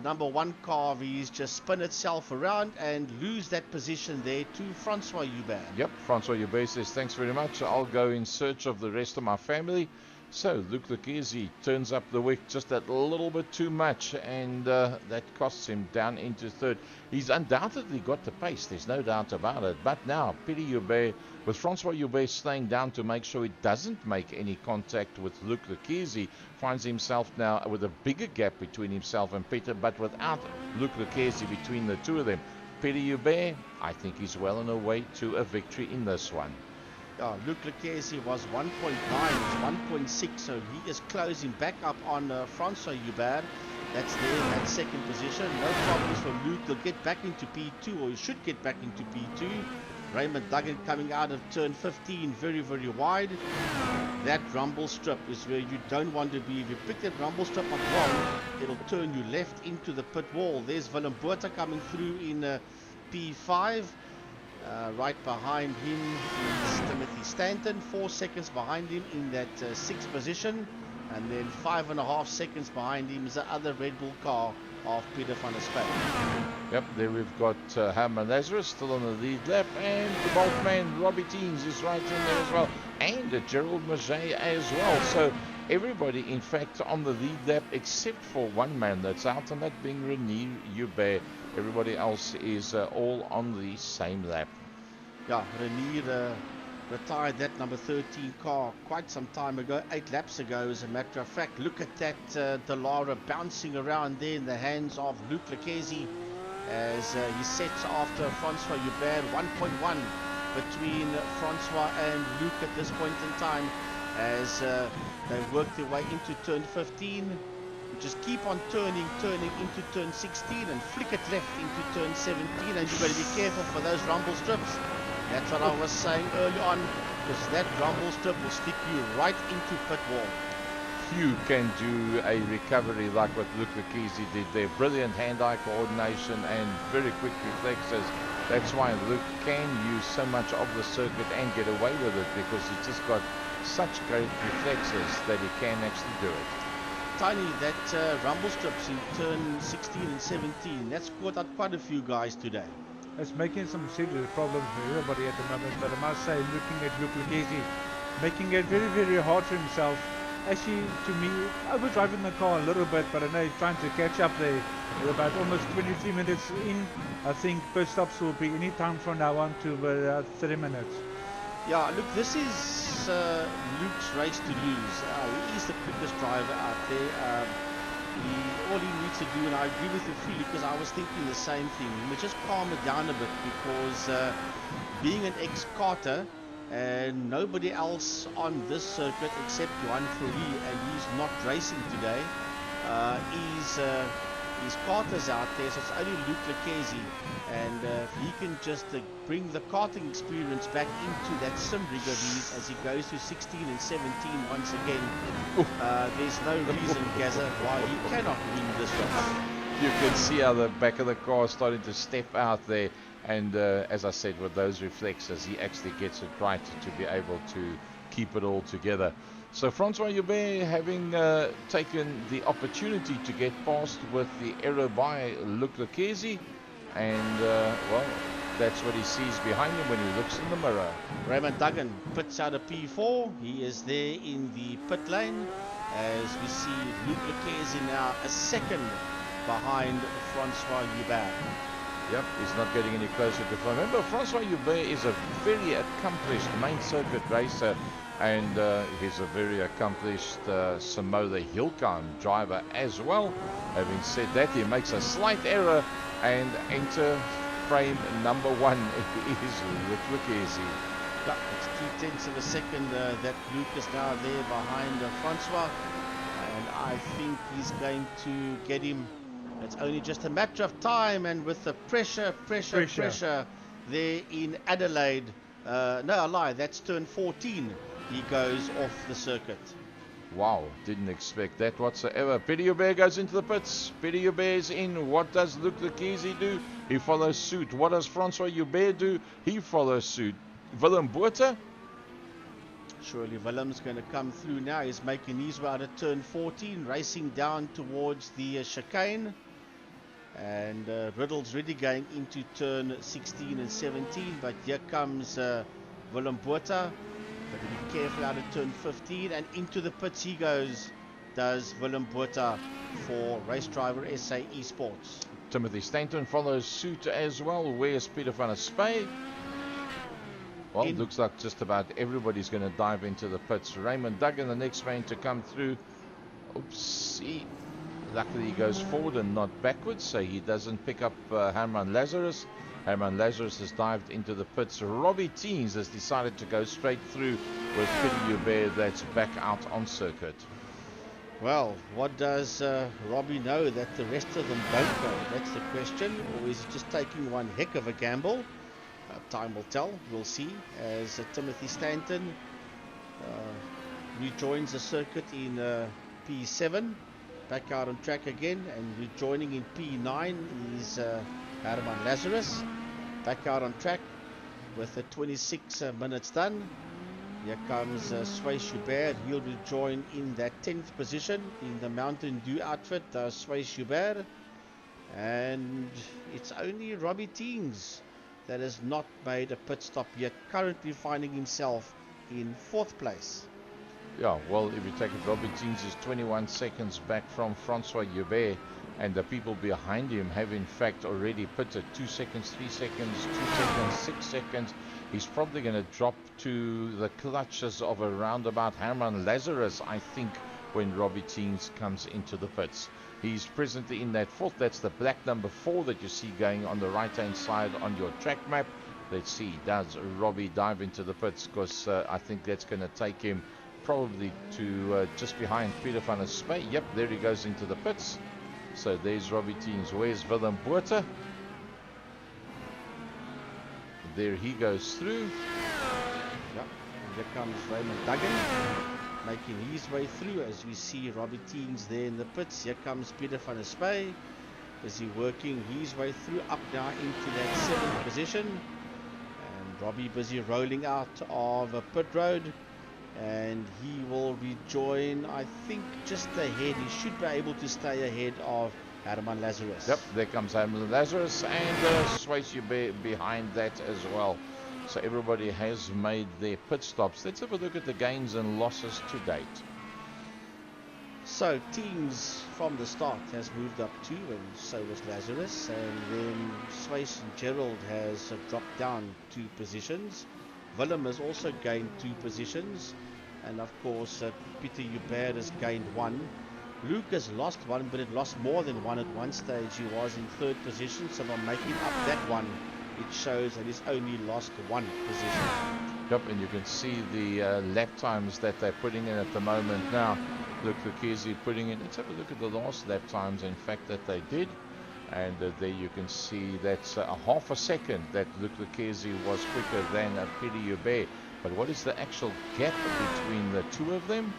number 1 car of his just spin itself around and lose that position there to Francois Hubert. Yep, Francois Hubert says, thanks very much. I'll go in search of the rest of my family. So Luke Lucchese turns up the wick just that little bit too much, and that costs him down into third. He's undoubtedly got the pace, there's no doubt about it. But now, Peter Joubert, with Francois Joubert staying down to make sure he doesn't make any contact with Luke Lucchese, finds himself now with a bigger gap between himself and Peter, but without Luke Lucchese between the two of them. Peter Joubert, I think he's well on the way to a victory in this one. Luke Lucchese was 1.9, it's 1.6, so he is closing back up on Francois Joubert. That's there in that second position. No problems for Luke. He'll get back into P2, or he should get back into P2. Raymond Duggan coming out of turn 15 very, very wide. That rumble strip is where you don't want to be. If you pick that rumble strip up wrong, it'll turn you left into the pit wall. There's Willem Botha coming through in P5. Right behind him is Timothy Stanton, 4 seconds behind him in that 6th position, and then 5.5 seconds behind him is the other Red Bull car of Peter van der Spaan. Yep, there we've got Herman Lazarus still on the lead lap, and the Bolt man Robbie Teens is right in there as well, and Gerald Maget as well. So everybody, in fact, on the lead lap except for one man that's out, and that being Rene Joubert. Everybody else is all on the same lap. Yeah, Rene retired that number 13 car quite some time ago, 8 laps ago as a matter of fact. Look at that Dallara bouncing around there in the hands of Luke Lucchese as he sets after Francois Joubert. 1.1 between Francois and Luke at this point in time as they work their way into turn 15. Just keep on turning into turn 16 and flick it left into turn 17, and you've got to be careful for those rumble strips. That's what I was saying early on, because that rumble strip will stick you right into pit wall. Few can do a recovery like what Luke Lucchese did there. Brilliant hand-eye coordination and very quick reflexes. That's why Luke can use so much of the circuit and get away with it, because he's just got such great reflexes that he can actually do it. Tiny, that rumble strips in turn 16 and 17, that's caught up quite a few guys today. It's making some serious problems for everybody at the moment, but I must say, looking at Luke Lucchese, making it very, very hard for himself. Actually, to me, overdriving the car a little bit, but I know he's trying to catch up there. We're about almost 23 minutes in. I think pit stops will be any time from now on to about 30 minutes. Yeah, look, this is Luke's race to lose. He is the quickest driver out there. All he needs to do, and I agree with you fully, because I was thinking the same thing, he must just calm it down a bit, because being an ex-karter and nobody else on this circuit except Johan Fourie, and he's not racing today, his karters out there, so it's only Luke Lucchese, and if he can just bring the karting experience back into that sim rig of his as he goes to 16 and 17 once again, there's no reason, Gazza, why he cannot win this race. You can see how the back of the car is starting to step out there, and as I said, with those reflexes, he actually gets it right to be able to keep it all together. So Francois Joubert, having taken the opportunity to get past with the error by Luke Lucchese, and well, that's what he sees behind him when he looks in the mirror. Raymond Duggan pits out of P4. He is there in the pit lane as we see Luke Lucchese now a second behind Francois Joubert. Yep, he's not getting any closer to. Remember, Francois Joubert is a very accomplished main circuit racer, and he's a very accomplished Samoa Hillclimb driver as well. Having said that, he makes a slight error and enter frame number 1 is Luke Lucchese. Yeah, it's 2/10 of a second that Luke is now there behind Francois, and I think he's going to get him. It's only just a matter of time, and with the pressure there in Adelaide, no, I lie, that's turn 14, he goes off the circuit. Wow, didn't expect that whatsoever. Peter Joubert goes into the pits. Peter Joubert's in. What does Luke Lucchese do? He follows suit. What does Francois Joubert do? He follows suit. Willem Botha? Surely Willem's going to come through now. He's making his way out of turn 14, racing down towards the chicane. And Riddle's really going into turn 16 and 17, but here comes Willem Botha. Got to be careful out of turn 15, and into the pits he goes, does Willem Botha for race driver SA Esports. Timothy Stanton follows suit as well. Where's Peter van der Spey? Well, it looks like just about everybody's going to dive into the pits. Raymond Duggan, the next man to come through. Oopsie. Luckily he goes forward and not backwards, so he doesn't pick up Herman Lazarus. Herman Lazarus has dived into the pits. Robbie Teens has decided to go straight through with Pieter Joubert that's back out on circuit. Well, what does Robbie know that the rest of them don't know? That's the question. Or is he just taking one heck of a gamble? Time will tell. We'll see as Timothy Stanton rejoins the circuit in P7. Back out on track again, and rejoining in P9 is Herman Lazarus. Back out on track with the 26 minutes done. Here comes Sway Joubert. He'll rejoin in that 10th position in the Mountain Dew outfit, Sway Joubert. And it's only Robbie Teens that has not made a pit stop yet, currently finding himself in 4th place. Yeah, well, if you take it, Robbie Teens is 21 seconds back from Francois Joubert, and the people behind him have in fact already pitted 2 seconds, 3 seconds, 2 seconds, 6 seconds. He's probably going to drop to the clutches of around about Herman Lazarus, I think, when Robbie Teens comes into the pits. He's presently in that 4th. That's the black number 4 that you see going on the right hand side on your track map. Let's see, does Robbie dive into the pits? Because I think that's going to take him probably to just behind Peter van der Spey. Yep, there he goes into the pits. So there's Robbie Teens. Where's Willem Botha? There he goes through. Yep, here comes Raymond Duggan making his way through as we see Robbie Teens there in the pits. Here comes Peter van der Spey. Is he working his way through up now into that 7th position? And Robbie busy rolling out of a pit road. And he will rejoin, I think, just ahead. He should be able to stay ahead of Herman Lazarus. Yep, there comes Herman Lazarus, and Sway Joubert behind that as well. So everybody has made their pit stops. Let's have a look at the gains and losses to date. So Teens from the start has moved up 2, and so was Lazarus. And then Swayce and Gerald has dropped down 2 positions. Willem has also gained 2 positions, and of course Pieter Joubert has gained 1. Luke has lost 1, but it lost more than 1 at one stage. He was in 3rd position, so by making up that 1, it shows that he's only lost 1 position. Yep, and you can see the lap times that they're putting in at the moment now. Luke Lucchese putting in, let's have a look at the last lap times in fact that they did. And there you can see that's a half a second that Luke Lucchese was quicker than Pieter Joubert. But what is the actual gap between the 2 of them?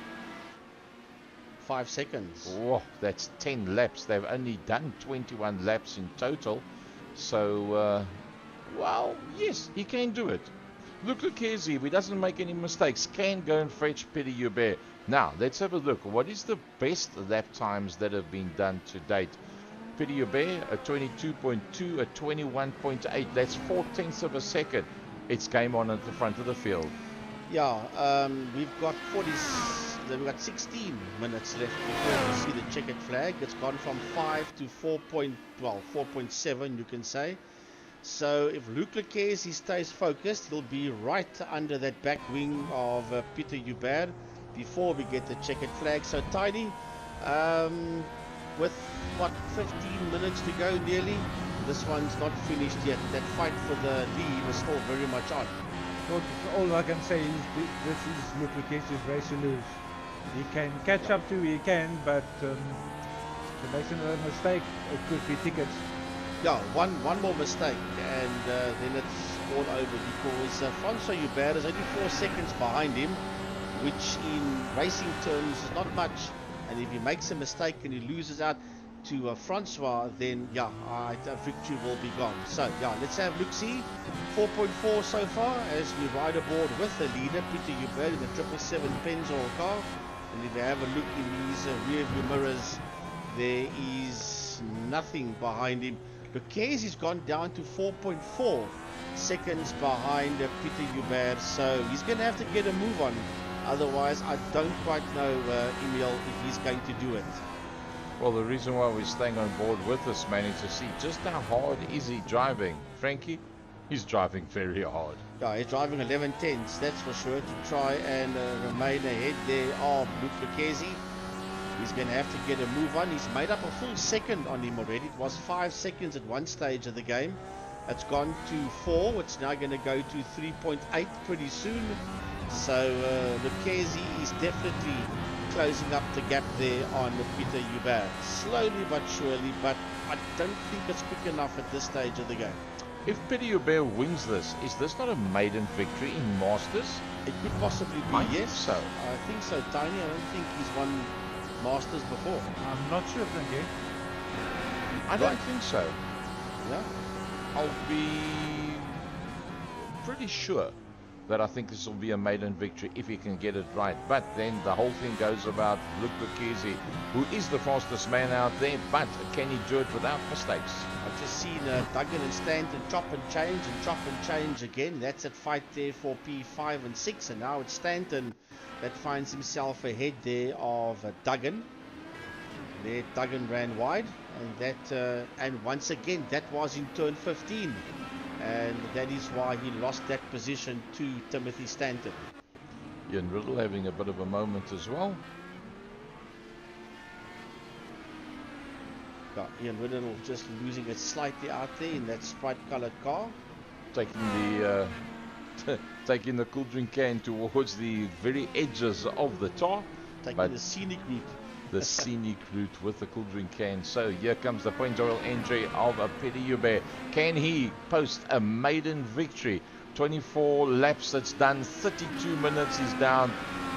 5 seconds. Oh, that's 10 laps. They've only done 21 laps in total. So, well, yes, he can do it. Luke Lucchese, if he doesn't make any mistakes, can go and fetch Pieter Joubert. Now, let's have a look. What is the best lap times that have been done to date? Pieter Joubert, a 22.2, a 21.8. That's 4/10 of a second. It's game on at the front of the field. Yeah, we've got 16 minutes left before we see the checkered flag. It's gone from 5 to 4.7, you can say. So if Luke Lucchese stays focused, he'll be right under that back wing of Pieter Joubert before we get the checkered flag. So Tiny, with what, 15 minutes to go nearly, this one's not finished yet. That fight for the lead is still very much on. Well, all I can say is this is Luke Lucchese's race to lose. He can catch up to, he can, but if he makes another mistake, it could be tickets. Yeah, one more mistake and then it's all over, because Francois Joubert is only 4 seconds behind him, which in racing terms is not much. And if he makes a mistake and he loses out to Francois, then yeah, victory will be gone. So yeah, let's have look see. 4.4 so far as we ride aboard with the leader Pieter Joubert in the 777 Pennzoil car. And if you have a look in these rear view mirrors, there is nothing behind him. Lucchese's gone down to 4.4 seconds behind Peter Hubert, so he's going to have to get a move on. Otherwise, I don't quite know, Emil, if he's going to do it. Well, the reason why we're staying on board with this man is to see just how hard is he driving. Frankie, he's driving very hard. Yeah, he's driving 11 tenths, that's for sure, to try and remain ahead there of Luke Lucchese. He's going to have to get a move on. He's made up a full second on him already. It was 5 seconds at one stage of the game. It's gone to 4. It's now going to go to 3.8 pretty soon. So Lucchese is definitely closing up the gap there on Peter Hubert. Slowly but surely, but I don't think it's quick enough at this stage of the game. If Peter Hubert wins this, is this not a maiden victory in Masters? It could possibly be, I yes. think so. I think so, Tiny. I don't think he's won Masters before. I'm not sure, Frankie. I don't think so. Yeah. I'll be pretty sure that I think this will be a maiden victory if he can get it right. But then the whole thing goes about Luke Lucchese, who is the fastest man out there, but can he do it without mistakes? I've just seen Duggan and Stanton chop and change again. That's at fight there for P5 and 6, and now it's Stanton that finds himself ahead there of Duggan. There Duggan ran wide, and that and once again that was in turn 15, and that is why he lost that position to Timothy Stanton. Ian Riddle having a bit of a moment as well. Yeah, Ian Riddle just losing it slightly out there in that Sprite-colored car. Taking the taking the cool drink can towards the very edges of the tar. Taking the scenic route. The scenic route with the cool drink can. So here comes the point oil entry of Peter Hubert. Can he post a maiden victory? 24 laps, that's done. 32 minutes is down.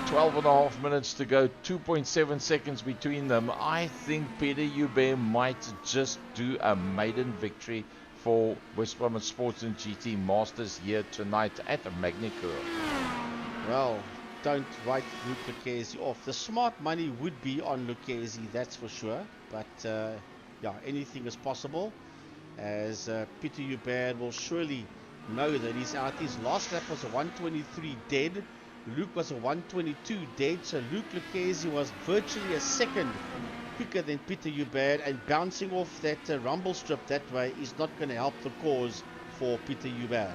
12.5 minutes to go. 2.7 seconds between them. I think Peter Hubert might just do a maiden victory for West Bromwich Sports and GT Masters here tonight at Magny. Well, don't write Luke Lucchese off. The smart money would be on Lucchese, that's for sure. But yeah, anything is possible, as Peter Hubert will surely know that he's out. His last lap was a 123 dead. Luke was a 122 dead. So Luke Lucchese was virtually a second quicker than Peter Hubert, and bouncing off that rumble strip that way is not going to help the cause for Peter Hubert.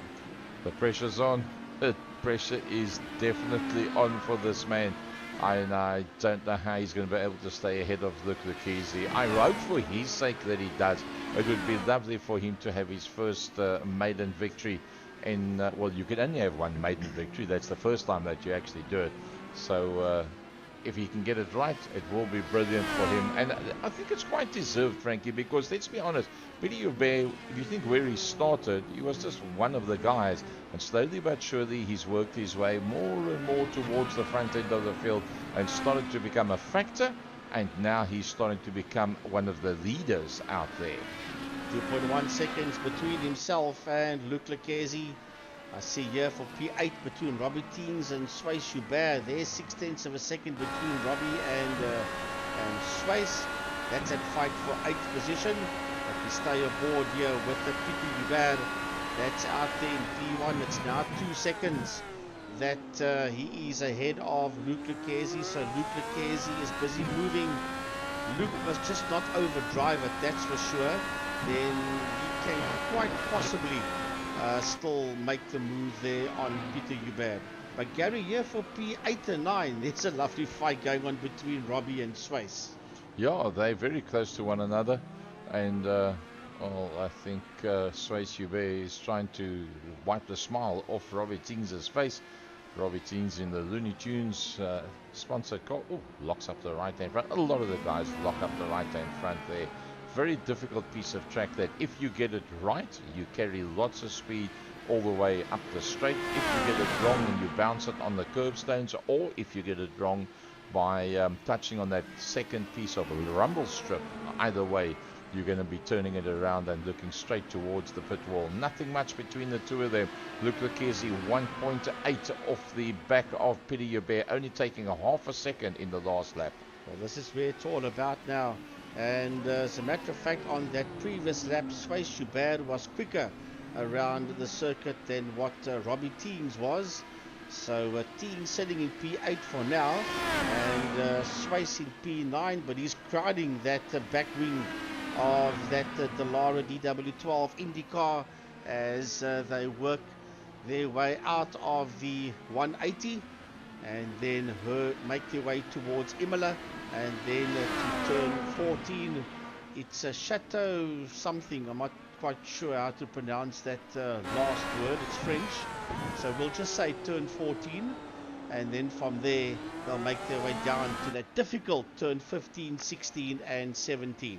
The pressure's on. The pressure is definitely on for this man. I don't know how he's going to be able to stay ahead of Luke Lucchese. I hope for his sake that he does. It would be lovely for him to have his first maiden victory. And well, you can only have one maiden victory. That's the first time that you actually do it. So if he can get it right, it will be brilliant for him. And I think it's quite deserved, Frankie, because let's be honest, Peter Hubert, if you think where he started, he was just one of the guys. And slowly but surely, he's worked his way more and more towards the front end of the field and started to become a factor. And now he's starting to become one of the leaders out there. 2.1 seconds between himself and Luke Lucchese. I see here for P8 between Robbie Teens and Swayze Hubert. There's 6/10 of a second between Robbie and Swayze. That's at fight for 8th position. But we stay aboard here with the Peter Hubert. That's out there in P1. It's now 2 seconds that he is ahead of Luke Lucchese. So Luke Lucchese is busy moving. Luke must just not overdrive it, that's for sure. Then he can quite possibly still make the move there on Peter Hubert. But Gary, here for P8 and 9, there's a lovely fight going on between Robbie and Swayze. Yeah, they're very close to one another. And well, I think Swayze Hubert is trying to wipe the smile off Robbie Teens' face. Robbie Teens in the Looney Tunes sponsored car. Oh, locks up the right hand front. A lot of the guys lock up the right hand front there. Very difficult piece of track that if you get it right, you carry lots of speed all the way up the straight. If you get it wrong and you bounce it on the curbstones, or if you get it wrong by touching on that second piece of a rumble strip, either way, you're going to be turning it around and looking straight towards the pit wall. Nothing much between the two of them. Luke Lucchese 1.8 off the back of Peter Hubert, only taking a half a second in the last lap. Well, this is where it's all about now. And as a matter of fact, on that previous lap, Sway Schubert was quicker around the circuit than what Robbie Teams was. So Teams sitting in P8 for now, and Sway's in P9, but he's crowding that back wing of that Dallara DW12 Indycar as they work their way out of the 180 and then make their way towards Imola, and then to turn 14 it's a Chateau something. I'm not quite sure how to pronounce that last word. It's French, so we'll just say turn 14, and then from there they'll make their way down to that difficult turn 15, 16 and 17.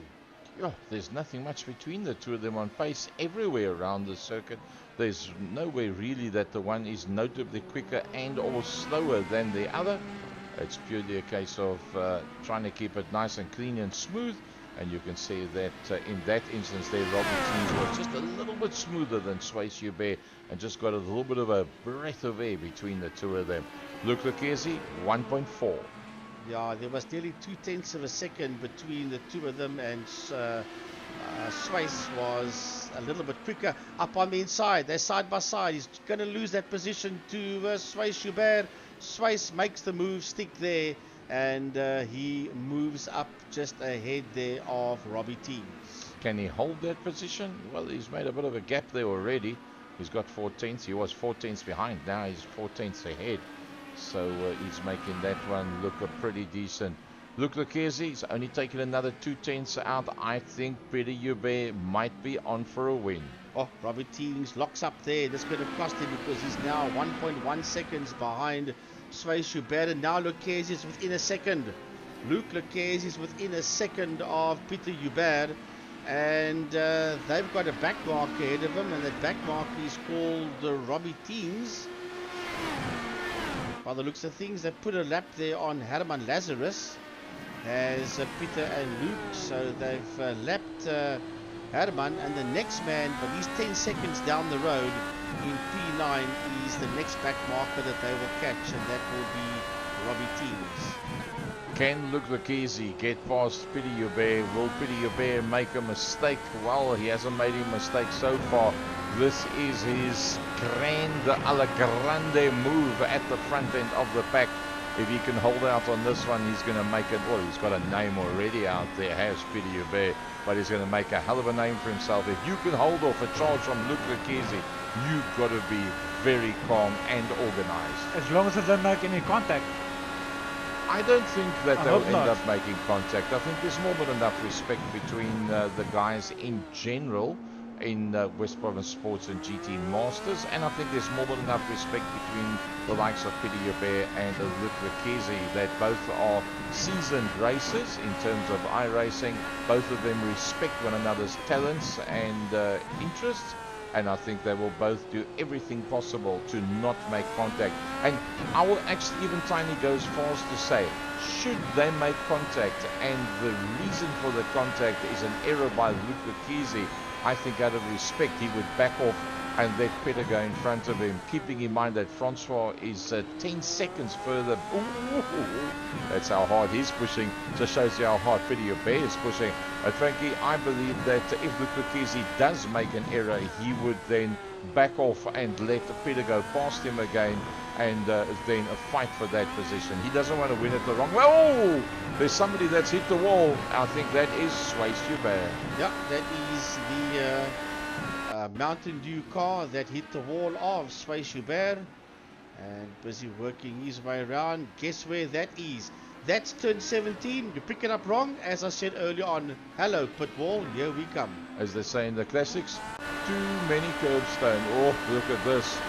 Yeah, there's nothing much between the two of them on pace everywhere around the circuit. There's nowhere really that the one is notably quicker and or slower than the other. It's purely a case of trying to keep it nice and clean and smooth. And you can see that in that instance there, Robbie Teams was just a little bit smoother than Sway Schubert and just got a little bit of a breath of air between the two of them. Luke Lucchesi, 1.4. Yeah, there was nearly 0.2 of a second between the two of them, and Sway's was a little bit quicker up on the inside. They're side by side. He's going to lose that position to Sway Schubert. Sway's makes the move, stick there, and he moves up just ahead there of Robbie Teams. Can he hold that position? Well, he's made a bit of a gap there already. He's got 4 tenths. He was 4 tenths behind. Now he's 4 tenths ahead. So he's making that one look pretty decent. Luke Lucchesi's only taken another 2 tenths out. I think Peter Hubert might be on for a win. Oh, Robbie Teams locks up there. That's going to cost him because he's now 1.1 seconds behind Sway Schubert, and now Lucchesi is within a second. Luke Lucchesi is within a second of Peter Hubert, and they've got a back mark ahead of him, and that back mark is called Robbie Teams. By the looks of things, they put a lap there on Herman Lazarus as Peter and Luke, so they've lapped Herman, and the next man, but he's 10 seconds down the road in P9, is the next back marker that they will catch, and that will be Robbie Teams. Can Luke Lucchesi get past Peter Hubert? Will Peter Hubert make a mistake? Well, he hasn't made a mistake so far. This is his alla grande move at the front end of the pack. If he can hold out on this one, he's going to make it. Well, he's got a name already out there, has Peter Hubert, but he's going to make a hell of a name for himself. If you can hold off a charge from Luke Lucchesi, you've got to be very calm and organized. As long as they don't make any contact. I don't think that they'll end not. up making contact. I think there's more than enough respect between the guys in general in West Province Sports and GT Masters, and I think there's more than enough respect between the likes of Peter Hubert and Luke Lucchesi, that both are seasoned racers in terms of iRacing. Both of them respect one another's talents and interests, and I think they will both do everything possible to not make contact. And I will actually even tiny go as far as to say, should they make contact and the reason for the contact is an error by Luke Lucchesi, I think out of respect he would back off and let Peter go in front of him, keeping in mind that Francois is 10 seconds further. Ooh, that's how hard he's pushing. Just shows you how hard Peter Hubert is pushing. But frankly, I believe that if Luke Lucchesi does make an error, he would then back off and let Peter go past him again, and then fight for that position. He doesn't want to win it the wrong way. Oh, there's somebody that's hit the wall. I think that is Sway Schubert. Yeah, that is the Mountain Dew car that hit the wall of Sway Schubert, and busy working his way around. Guess where that is? That's turn 17. You pick it up wrong, as I said earlier on. Hello, pit wall, here we come. As they say in the classics, too many curbstone. Oh, look at this.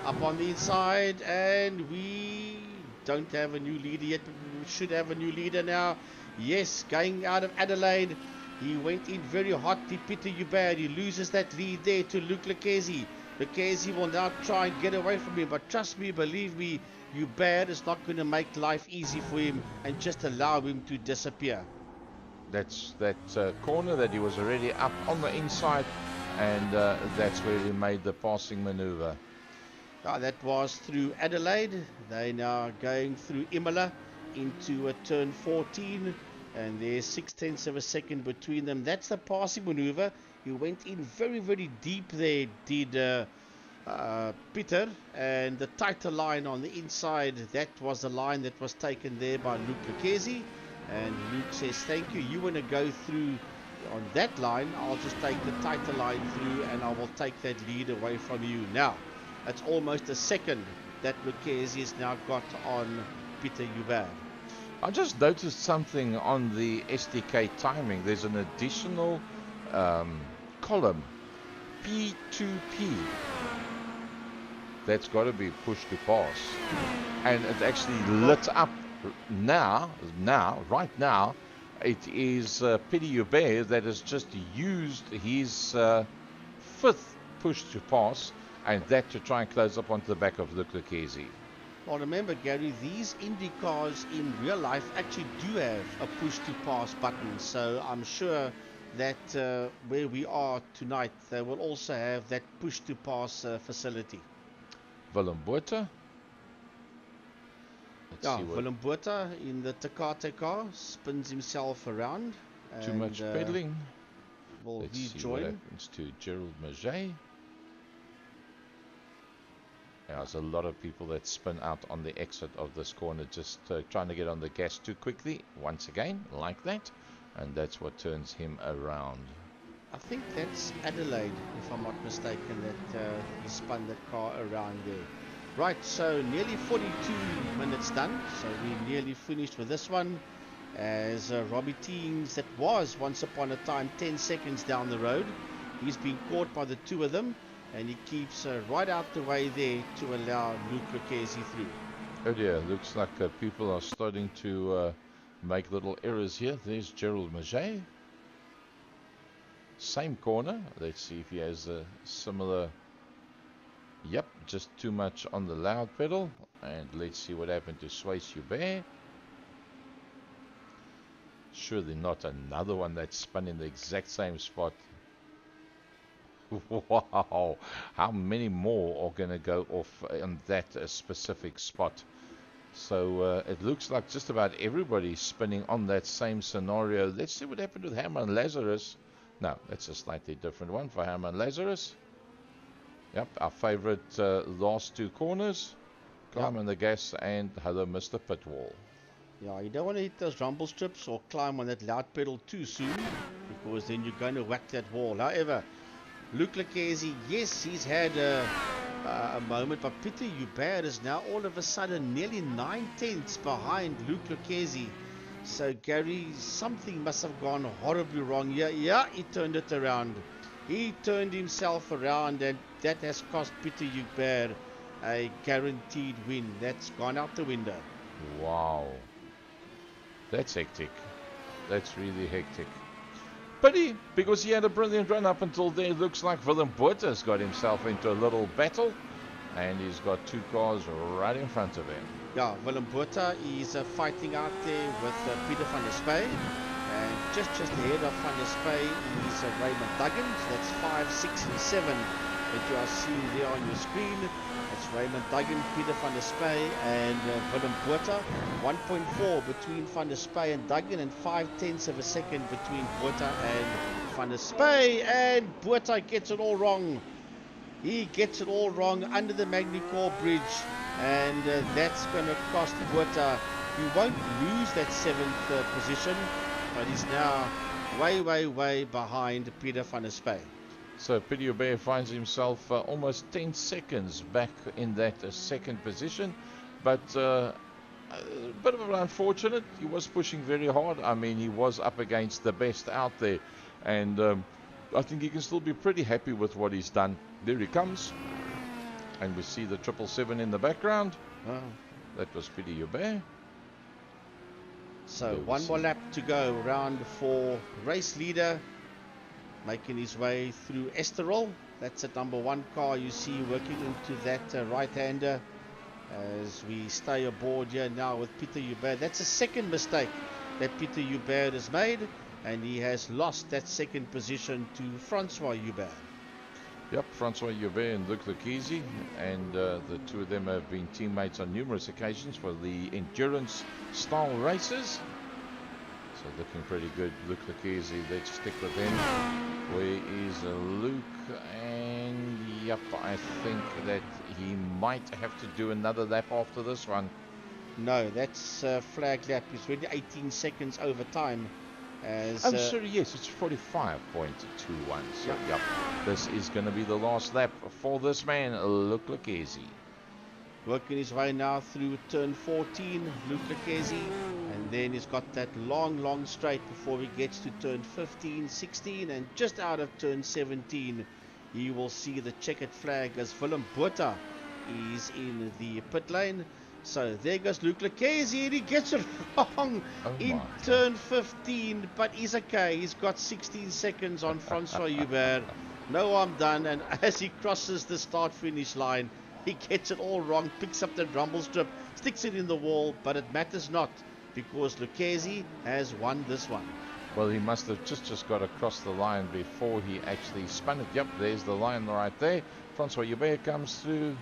Up on the inside, and we don't have a new leader yet, but we should have a new leader now. Yes, going out of Adelaide, he went in very hotly. Peter Hubert, he loses that lead there to Luke Lucchesi. Lucchesi will now try and get away from him, but trust me, believe me, Hubert is not going to make life easy for him and just allow him to disappear. That's that corner that he was already up on the inside, and that's where he made the passing maneuver. That was through Adelaide. They now going through Imola into a turn 14, and there's 6/10 of a second between them. That's the passing maneuver. He went in very, very deep there, did Peter, and the tighter line on the inside, that was the line that was taken there by Luke Lucchesi. And Luke says, thank you, you want to go through on that line, I'll just take the tighter line through and I will take that lead away from you. Now, it's almost a second that Lucchesi has now got on Peter Hubert. I just noticed something on the SDK timing. There's an additional column, P2P. That's got to be push to pass. And it actually lit up right now. It is Peter Hubert that has just used his fifth push to pass, and that to try and close up onto the back of Luke Lucchesi. Well, remember, Gary, these Indycars in real life actually do have a push-to-pass button. So I'm sure that where we are tonight, they will also have that push-to-pass facility. Willem Botha. Willem Botha in the Takate car spins himself around. Too much pedaling. Will Let's he see join? what happens to Gerald Maget. There's a lot of people that spin out on the exit of this corner, just trying to get on the gas too quickly, once again, like that, and that's what turns him around. I think that's Adelaide, if I'm not mistaken, that he spun that car around there. Right, so nearly 42 minutes done, so we're nearly finished with this one, as Robbie Teams, that was once upon a time 10 seconds down the road, he's been caught by the two of them, and he keeps right out the way there to allow Luke Lucchesi through. Oh dear, looks like people are starting to make little errors here. There's Gerald Maget. Same corner. Let's see if he has a similar... Yep, just too much on the loud pedal. And let's see what happened to Suisse Hubert. Surely not another one that spun in the exact same spot. Wow, how many more are going to go off on that specific spot? So it looks like just about everybody's spinning on that same scenario. Let's see what happened with Herman Lazarus. No, that's a slightly different one for Herman Lazarus. Yep, our favorite last two corners. Climb on the gas and hello, Mr. Pitwall. Yeah, you don't want to hit those rumble strips or climb on that loud pedal too soon, because then you're going to whack that wall. However, Luke Lucchesi, yes, he's had a moment, but Peter Hubert is now all of a sudden nearly 9/10 behind Luke Lucchesi. So, Gary, something must have gone horribly wrong here. Yeah, he turned it around. He turned himself around, and that has cost Peter Hubert a guaranteed win. That's gone out the window. Wow. That's hectic. That's really hectic. Pity, because he had a brilliant run up until there. Looks like Willem Botha's got himself into a little battle, and he's got two cars right in front of him. Yeah, Willem Botha is fighting out there with Peter van der Spey, and just ahead of van der Spey is Raymond Duggan. So that's 5, 6 and 7 that you are seeing there on your screen. That's Raymond Duggan, Peter van der Spey, and Willem Botha. 1.4 between van der Spey and Duggan, and 5/10 of a second between Botha and van der Spey. And Botha gets it all wrong. He gets it all wrong under the Magny bridge, and that's going to cost Botha. He won't lose that 7th position, but he's now way behind Peter van der Spey. So Peter Hubert finds himself almost 10 seconds back in that second position, but a bit of an unfortunate. He was pushing very hard. I mean, he was up against the best out there, and I think he can still be pretty happy with what he's done. There he comes, and we see the 777 in the background. That was Peter Hubert. So one more lap to go, round 4. Race leader making his way through Esterol. That's at number 1 car you see working into that right-hander as we stay aboard here now with Peter Hubert. That's a second mistake that Peter Hubert has made, and he has lost that second position to Francois Hubert. Yep, Francois Hubert and Luke Lucchesi, and the two of them have been teammates on numerous occasions for the endurance style races. So looking pretty good. Luke Lucchese, let's stick with him. Where is Luke? And yep, I think that he might have to do another lap after this one. No, that's flag lap. He's already 18 seconds over time. As, I'm sorry, yes, it's 45.21. So yep, this is going to be the last lap for this man, Luke Lucchese. Working his way now through turn 14, Luke Lucchese, and then he's got that long straight before he gets to turn 15, 16, and just out of turn 17, you will see the checkered flag as Willem Botha is in the pit lane. So there goes Luke Lucchese, and he gets it wrong in turn 15, but he's okay. He's got 16 seconds on Francois Hubert. No harm done, and as he crosses the start-finish line, he gets it all wrong, picks up the rumble strip, sticks it in the wall, but it matters not because Lucchese has won this one. Well, he must have just got across the line before he actually spun it. Yep, there's the line right there. Francois Hubert comes through.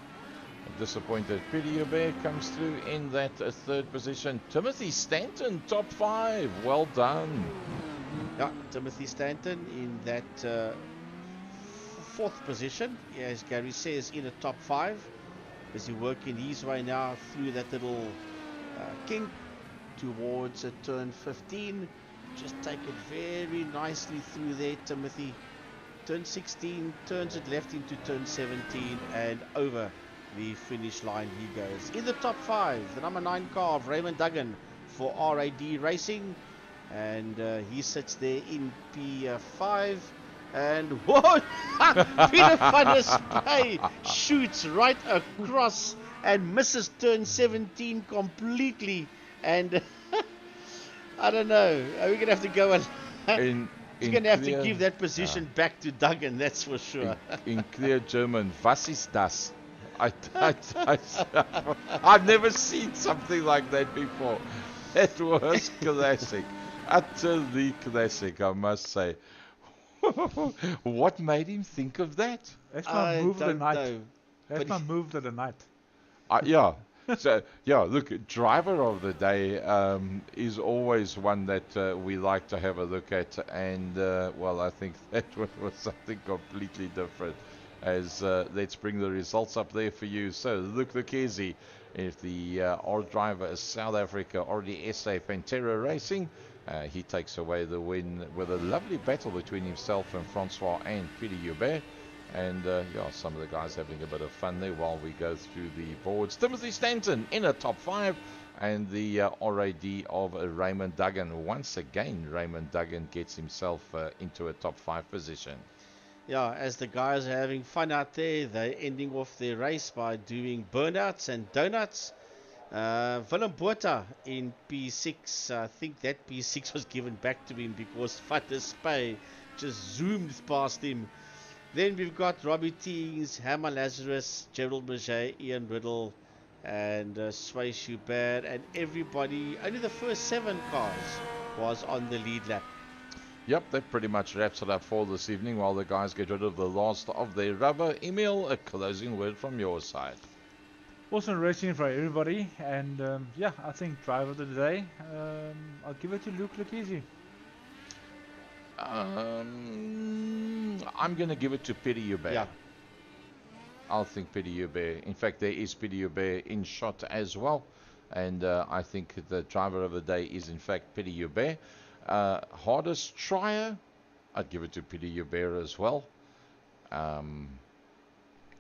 A disappointed Peter Hubert comes through in that third position. Timothy Stanton, top 5. Well done. Yeah, Timothy Stanton in that fourth position, as Gary says, in a top 5. As he working his way now through that little kink towards turn 15. Just take it very nicely through there, Timothy. Turn 16, turns it left into turn 17, and over the finish line he goes. In the top 5, the number 9 car of Raymond Duggan for RAD Racing, and he sits there in P5. And whoa, Peter van der Spy shoots right across and misses turn 17 completely. And I don't know, we're going to have to go and he's going to have to give that position back to Duggan, that's for sure. In clear German, was ist das? I've never seen something like that before. It was classic, utterly classic, I must say. What made him think of that? That's my move of the night. That's my move of the night. Yeah. So, yeah, look, driver of the day is always one that we like to have a look at. And, well, I think that one was something completely different. As let's bring the results up there for you. So, Luke Lucchese, if the R driver is South Africa, RDSA Pantera Racing. He takes away the win with a lovely battle between himself and Francois and Peter Hubert. And yeah, some of the guys having a bit of fun there while we go through the boards. Timothy Stanton in a top 5. And the RAD of Raymond Duggan. Once again, Raymond Duggan gets himself into a top 5 position. Yeah, as the guys are having fun out there, they're ending off their race by doing burnouts and donuts. Willem Botha in P6. I think that P6 was given back to him because Van der Spy just zoomed past him. Then we've got Robbie Teings, Hammer Lazarus, Gerald Maget, Ian Riddle, and Sway Schubert, and everybody. Only the first 7 cars was on the lead lap. Yep, that pretty much wraps it up for this evening while the guys get rid of the last of their rubber. Emil, a closing word from your side. Awesome racing for everybody, and yeah, I think driver of the day, I'll give it to Luke Lucchese. I'm going to give it to Peter Hubert. Yeah. I'll think Peter Hubert. In fact, there is Peter Hubert in shot as well, and I think the driver of the day is in fact Peter Hubert. Hardest trier, I'd give it to Peter Hubert as well.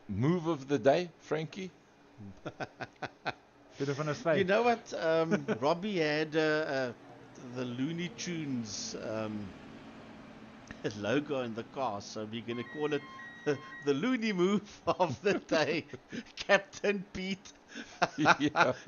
Move of the day, Frankie. Bit of an escape. You know what? Robbie had the Looney Tunes logo in the car, so we're going to call it the Looney Move of the day. Captain Pete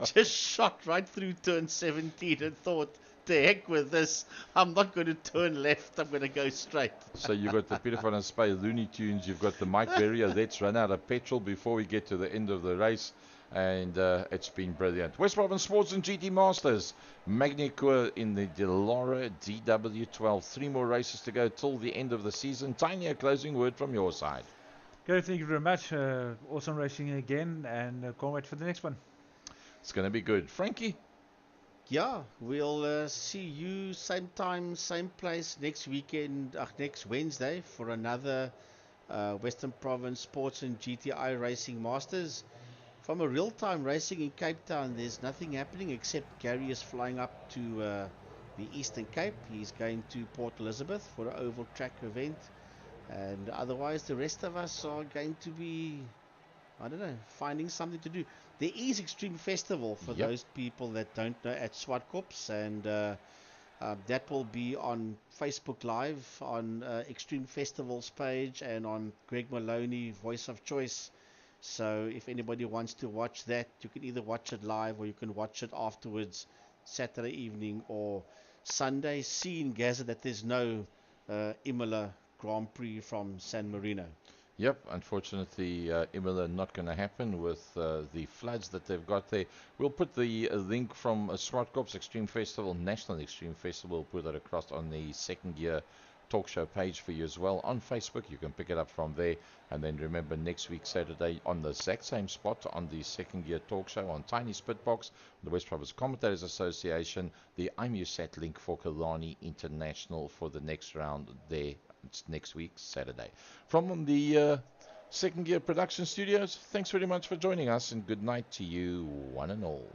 just shot right through turn 17 and thought, to heck with this, I'm not going to turn left, I'm going to go straight. So you've got the Peter van der Spy Looney Tunes, you've got the Mike Berrier, let's run out of petrol before we get to the end of the race. And it's been brilliant. West Province Sports and GT Masters. Magny Cours in the Dallara DW12. 3 more races to go till the end of the season. Tiny, a closing word from your side. Gary, thank you very much. Awesome racing again, and can't wait for the next one. It's going to be good. Frankie? yeah, we'll see you same time, same place next weekend, next Wednesday for another Western Province Sports and GTI Racing Masters. From a real-time racing in Cape Town, there's nothing happening except Gary is flying up to the Eastern Cape. He's going to Port Elizabeth for an oval track event. And otherwise, the rest of us are going to be, I don't know, finding something to do. There is Extreme Festival for Yep. those people that don't know at Swartkops, and that will be on Facebook Live, on Extreme Festival's page, and on Greg Maloney, Voice of Choice. So if anybody wants to watch that, you can either watch it live or you can watch it afterwards, Saturday evening or Sunday. Seeing, Gaza, that there's no Imola Grand Prix from San Marino. Yep, unfortunately, Imola not going to happen with the floods that they've got there. We'll put the link from Swartkops Extreme Festival, National Extreme Festival, we'll put that across on the second year talk show page for you as well on Facebook. You can pick it up from there. And then remember, next week, Saturday, on the exact same spot on the second year talk show on Tiny Spitbox, the West Province Commentators Association, the IMUSAT link for Kalani International for the next round there. It's next week, Saturday. From the Second Gear Production Studios, thanks very much for joining us, and good night to you, one and all.